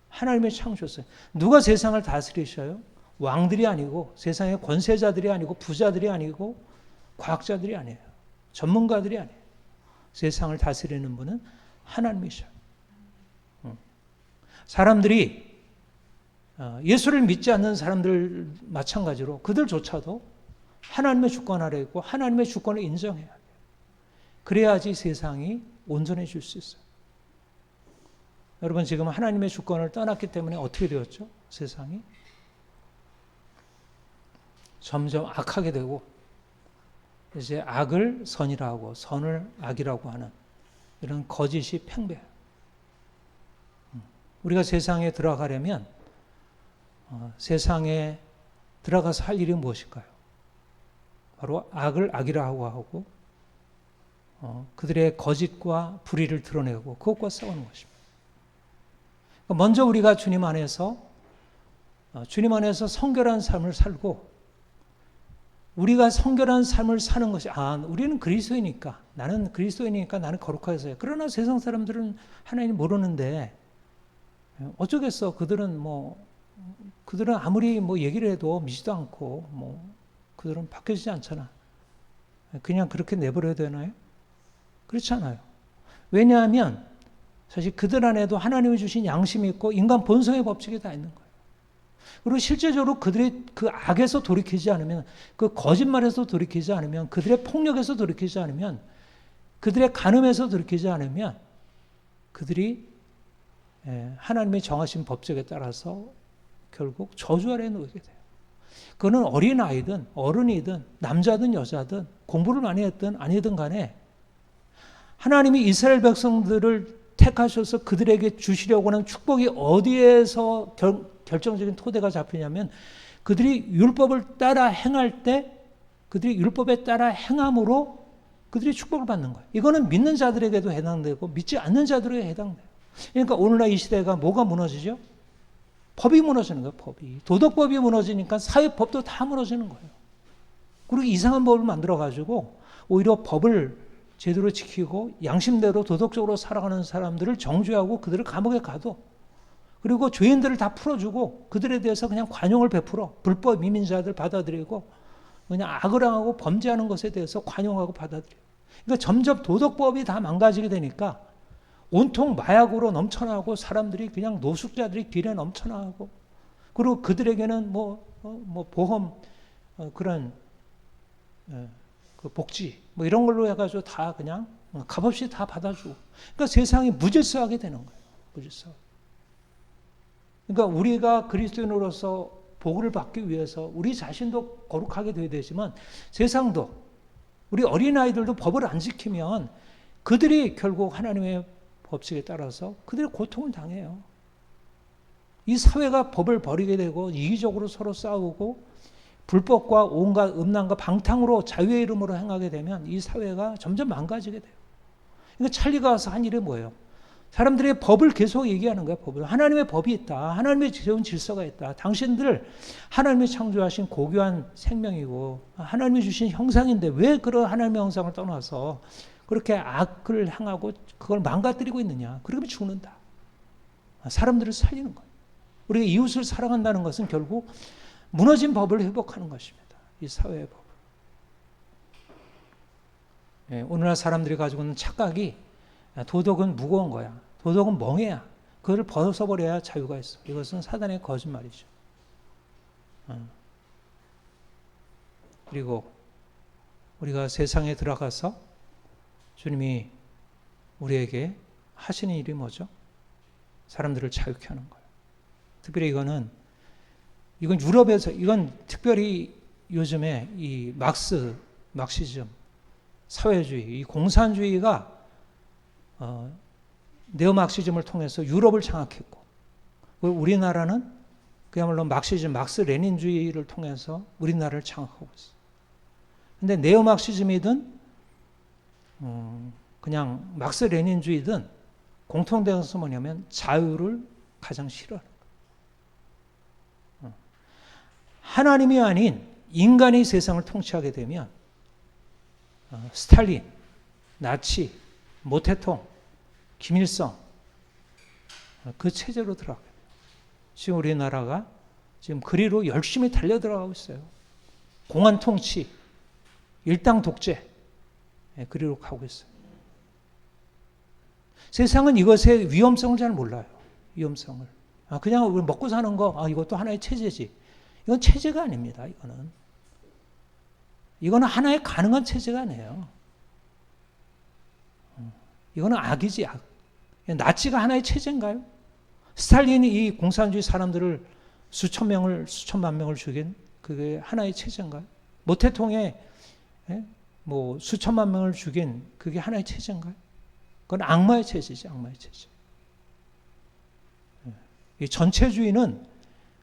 [SPEAKER 1] 하나님이 창조하셨어요. 누가 세상을 다스리셔요? 왕들이 아니고, 세상의 권세자들이 아니고, 부자들이 아니고, 과학자들이 아니에요. 전문가들이 아니에요. 세상을 다스리는 분은 하나님이셔요. 사람들이, 예수를 믿지 않는 사람들 마찬가지로 그들조차도 하나님의 주권 아래 있고 하나님의 주권을 인정해야 돼요. 그래야지 세상이 온전해질 수 있어요. 여러분, 지금 하나님의 주권을 떠났기 때문에 어떻게 되었죠? 세상이 점점 악하게 되고, 이제 악을 선이라 하고 선을 악이라고 하는 이런 거짓이 팽배해요. 우리가 세상에 들어가려면 세상에 들어가서 할 일이 무엇일까요? 바로 악을 악이라고 하고 그들의 거짓과 불의를 드러내고 그것과 싸우는 것입니다. 먼저 우리가 주님 안에서 성결한 삶을 살고, 우리가 성결한 삶을 사는 것이, 우리는 그리스도이니까, 나는 그리스도이니까 나는 거룩하게 살아요. 그러나 세상 사람들은 하나님 모르는데 어쩌겠어. 그들은 아무리 얘기를 해도 믿지도 않고 그들은 바뀌지 않잖아. 그냥 그렇게 내버려야 되나요? 그렇지 않아요. 왜냐하면 사실 그들 안에도 하나님이 주신 양심이 있고 인간 본성의 법칙이 다 있는 거예요. 그리고 실제적으로 그들의 그 악에서 돌이키지 않으면, 그 거짓말에서 돌이키지 않으면, 그들의 폭력에서 돌이키지 않으면, 그들의 간음에서 돌이키지 않으면 그들이 하나님의 정하신 법칙에 따라서 결국 저주 아래에 놓이게 돼요. 그거는 어린아이든 어른이든 남자든 여자든 공부를 많이 했든 아니든 간에 하나님이 이스라엘 백성들을 택하셔서 그들에게 주시려고 하는 축복이 어디에서 결정적인 토대가 잡히냐면, 그들이 율법을 따라 행할 때, 그들이 율법에 따라 행함으로 그들이 축복을 받는 거예요. 이거는 믿는 자들에게도 해당되고 믿지 않는 자들에게 해당돼요. 그러니까 오늘날 이 시대가 뭐가 무너지죠? 법이 무너지는 거예요. 법이. 도덕법이 무너지니까 사회법도 다 무너지는 거예요. 그리고 이상한 법을 만들어가지고 오히려 법을 제대로 지키고 양심대로 도덕적으로 살아가는 사람들을 정죄하고 그들을 감옥에 가둬. 그리고 죄인들을 다 풀어주고 그들에 대해서 그냥 관용을 베풀어. 불법 이민자들 받아들이고 그냥 악을 행하고 범죄하는 것에 대해서 관용하고 받아들여. 그러니까 점점 도덕법이 다 망가지게 되니까 온통 마약으로 넘쳐나고 사람들이 그냥 노숙자들이 길에 넘쳐나고, 그리고 그들에게는 보험 그런 그 복지 이런 걸로 해가지고 다 그냥 값없이 다 받아주고, 그러니까 세상이 무질서하게 되는 거예요. 무질서. 그러니까 우리가 그리스도인으로서 복을 받기 위해서 우리 자신도 거룩하게 되어야 되지만 세상도, 우리 어린아이들도 법을 안 지키면 그들이 결국 하나님의 법칙에 따라서 그들의 고통을 당해요. 이 사회가 법을 버리게 되고 이기적으로 서로 싸우고 불법과 온갖 음란과 방탕으로 자유의 이름으로 행하게 되면 이 사회가 점점 망가지게 돼요. 그러니까 찰리가 와서 한 일이 뭐예요? 사람들의 법을 계속 얘기하는 거야. 법을. 하나님의 법이 있다. 하나님의 세운 질서가 있다. 당신들 하나님이 창조하신 고귀한 생명이고 하나님이 주신 형상인데 왜 그런 하나님의 형상을 떠나서 그렇게 악을 행하고 그걸 망가뜨리고 있느냐. 그러면 죽는다. 사람들을 살리는 거예요. 우리가 이웃을 사랑한다는 것은 결국 무너진 법을 회복하는 것입니다. 이 사회의 법. 오늘날 사람들이 가지고 있는 착각이 도덕은 무거운 거야. 도덕은 멍해야. 그걸 벗어버려야 자유가 있어. 이것은 사단의 거짓말이죠. 그리고 우리가 세상에 들어가서 주님이 우리에게 하시는 일이 뭐죠? 사람들을 자유케 하는 거예요. 특별히 이건 유럽에서, 이건 특별히 요즘에 이 막시즘, 사회주의, 이 공산주의가 네오막시즘을 통해서 유럽을 장악했고, 우리나라는 그야말로 막스 레닌주의를 통해서 우리나라를 장악하고 있어요. 근데 네오막시즘이든 그냥 막스 레닌주의든 공통된 것은 뭐냐면 자유를 가장 싫어하는 거예요. 하나님이 아닌 인간이 세상을 통치하게 되면 스탈린, 나치, 모태통, 김일성 그 체제로 들어가게 돼요. 지금 우리나라가 지금 그리로 열심히 달려 들어가고 있어요. 공안 통치, 일당 독재 그리로 가고 있어요. 세상은 이것의 위험성을 잘 몰라요. 위험성을. 그냥 우리 먹고 사는 거, 이것도 하나의 체제지. 이건 체제가 아닙니다. 이거는 하나의 가능한 체제가 아니에요. 이거는 악이지, 악. 나치가 하나의 체제인가요? 스탈린이 이 공산주의 사람들을 수천만 명을 죽인 그게 하나의 체제인가요? 모태통에 수천만 명을 죽인 그게 하나의 체제인가요? 그건 악마의 체제지, 악마의 체제. 이 전체주의는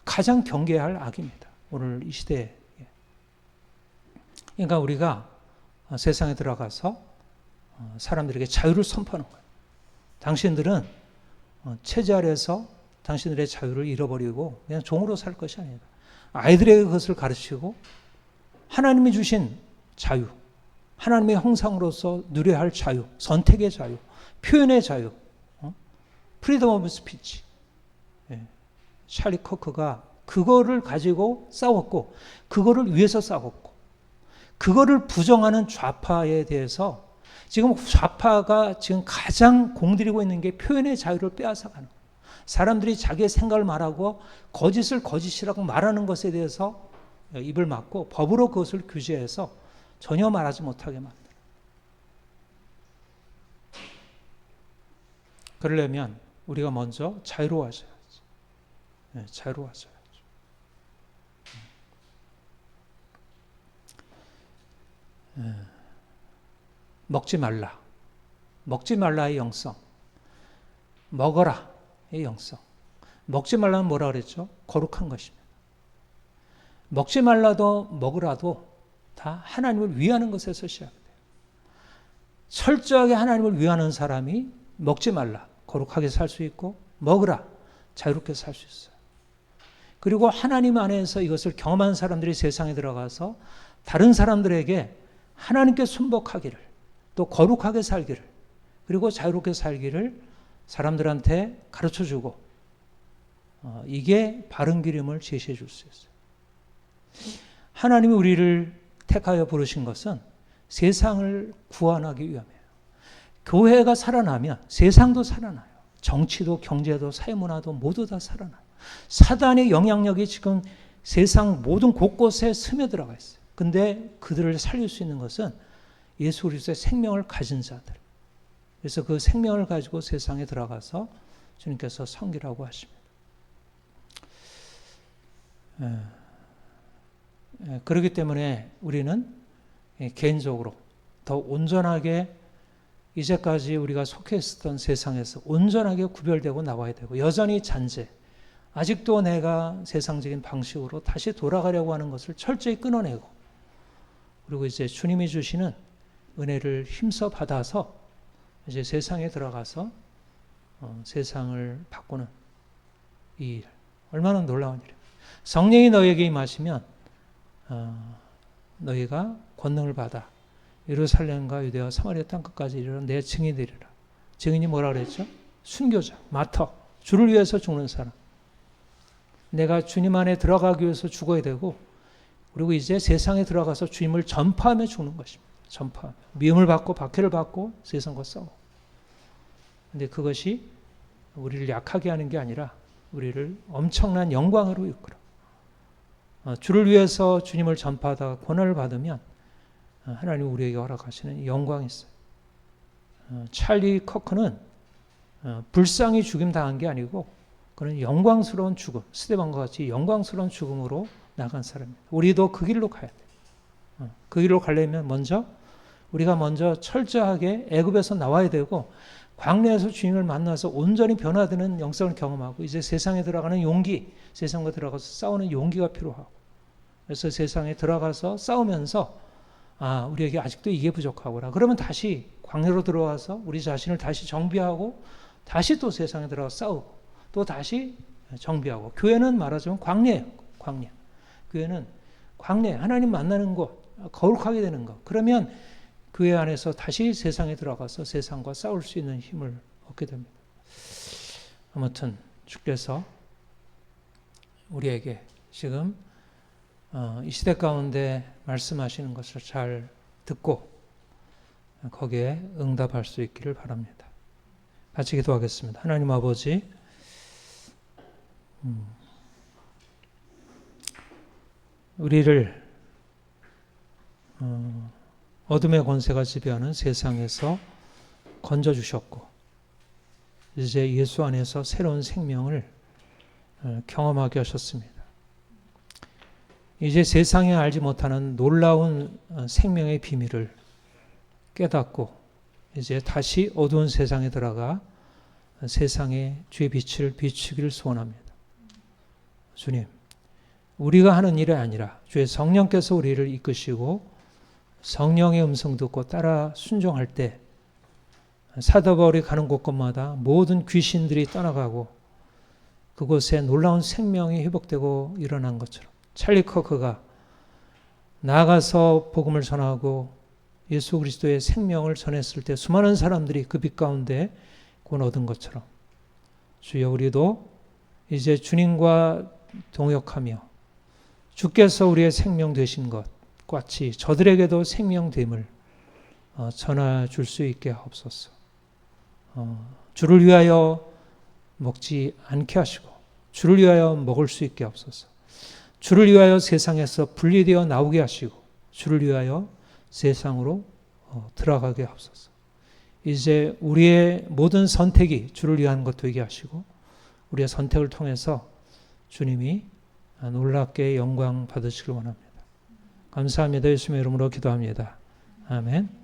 [SPEAKER 1] 가장 경계해야 할 악입니다. 오늘 이 시대에. 그러니까 우리가 세상에 들어가서 사람들에게 자유를 선포하는 거예요. 당신들은 체제 아래에서 당신들의 자유를 잃어버리고 그냥 종으로 살 것이 아니다. 아이들에게 그것을 가르치고 하나님이 주신 자유, 하나님의 형상으로서 누려야 할 자유, 선택의 자유, 표현의 자유, 프리덤 오브 스피치. 찰리 커크가 그거를 가지고 싸웠고 그거를 위해서 싸웠고 그거를 부정하는 좌파에 대해서 지금 좌파가 지금 가장 공들이고 있는 게 표현의 자유를 빼앗아가는 거예요. 사람들이 자기의 생각을 말하고 거짓을 거짓이라고 말하는 것에 대해서 입을 막고 법으로 그것을 규제해서 전혀 말하지 못하게 만들어요. 그러려면 우리가 먼저 자유로워져야지. 자유로워져야죠. 먹지 말라. 먹지 말라의 영성. 먹어라의 영성. 먹지 말라는 뭐라 그랬죠? 거룩한 것입니다. 먹지 말라도 먹으라도 다 하나님을 위하는 것에서 시작돼요. 철저하게 하나님을 위하는 사람이 먹지 말라. 거룩하게 살 수 있고 먹으라. 자유롭게 살 수 있어요. 그리고 하나님 안에서 이것을 경험한 사람들이 세상에 들어가서 다른 사람들에게 하나님께 순복하기를 또 거룩하게 살기를 그리고 자유롭게 살기를 사람들한테 가르쳐주고 이게 바른 길임을 제시해 줄 수 있어요. 하나님이 우리를 택하여 부르신 것은 세상을 구원하기 위함이에요. 교회가 살아나면 세상도 살아나요. 정치도 경제도 사회문화도 모두 다 살아나요. 사단의 영향력이 지금 세상 모든 곳곳에 스며들어가 있어요. 근데 그들을 살릴 수 있는 것은 예수 그리스도의 생명을 가진 자들. 그래서 그 생명을 가지고 세상에 들어가서 주님께서 섬기라고 하십니다. 그렇기 때문에 우리는 개인적으로 더 온전하게 이제까지 우리가 속해 있었던 세상에서 온전하게 구별되고 나와야 되고 여전히 잔재, 아직도 내가 세상적인 방식으로 다시 돌아가려고 하는 것을 철저히 끊어내고 그리고 이제 주님이 주시는 은혜를 힘써 받아서 이제 세상에 들어가서 세상을 바꾸는 이 일, 얼마나 놀라운 일이에요. 성령이 너희에게 임하시면 너희가 권능을 받아 예루살렘과 유대와 사마리아 땅끝까지 이르러 내 증인이 되리라. 증인이 뭐라 그랬죠? 순교자, 마터, 주를 위해서 죽는 사람. 내가 주님 안에 들어가기 위해서 죽어야 되고 그리고 이제 세상에 들어가서 주님을 전파하며 죽는 것입니다. 전파하며. 미움을 받고 박해를 받고 세상과 싸워. 근데 그것이 우리를 약하게 하는 게 아니라 우리를 엄청난 영광으로 이끌어. 주를 위해서 주님을 전파하다가 고난을 받으면 하나님이 우리에게 허락하시는 영광이 있어요. 찰리 커크는 불쌍히 죽임 당한 게 아니고 그는 영광스러운 죽음, 스데반과 같이 영광스러운 죽음으로 나간 사람입니다. 우리도 그 길로 가야 돼요. 그 길로 가려면 우리가 먼저 철저하게 애굽에서 나와야 되고 광야에서 주님을 만나서 온전히 변화되는 영성을 경험하고 이제 세상에 들어가는 용기, 세상과 들어가서 싸우는 용기가 필요하고 그래서 세상에 들어가서 싸우면서 우리에게 아직도 이게 부족하구나. 그러면 다시 광야로 들어와서 우리 자신을 다시 정비하고 다시 또 세상에 들어가서 싸우고 또 다시 정비하고 교회는 말하자면 광야예요. 광야. 교회는 광야, 하나님 만나는 곳, 거룩하게 되는 것. 그러면 교회 안에서 다시 세상에 들어가서 세상과 싸울 수 있는 힘을 얻게 됩니다. 아무튼 주께서 우리에게 지금 이 시대 가운데 말씀하시는 것을 잘 듣고 거기에 응답할 수 있기를 바랍니다. 같이 기도하겠습니다. 하나님 아버지, 우리를 어둠의 권세가 지배하는 세상에서 건져주셨고 이제 예수 안에서 새로운 생명을 경험하게 하셨습니다. 이제 세상에 알지 못하는 놀라운 생명의 비밀을 깨닫고 이제 다시 어두운 세상에 들어가 세상에 주의 빛을 비추기를 소원합니다. 주님, 우리가 하는 일이 아니라 주의 성령께서 우리를 이끄시고 성령의 음성 듣고 따라 순종할 때 사도 바울이 가는 곳곳마다 모든 귀신들이 떠나가고 그곳에 놀라운 생명이 회복되고 일어난 것처럼 찰리 커크가 나아가서 복음을 전하고 예수 그리스도의 생명을 전했을 때 수많은 사람들이 그 빛 가운데 구원 얻은 것처럼 주여 우리도 이제 주님과 동역하며 주께서 우리의 생명 되신 것 같이 저들에게도 생명됨을 전해줄 수 있게 하옵소서. 주를 위하여 먹지 않게 하시고 주를 위하여 먹을 수 있게 하옵소서. 주를 위하여 세상에서 분리되어 나오게 하시고 주를 위하여 세상으로 들어가게 하옵소서. 이제 우리의 모든 선택이 주를 위한 것 되게 하시고 우리의 선택을 통해서 주님이 놀랍게 영광 받으시길 원합니다. 감사합니다. 예수님의 이름으로 기도합니다. 아멘.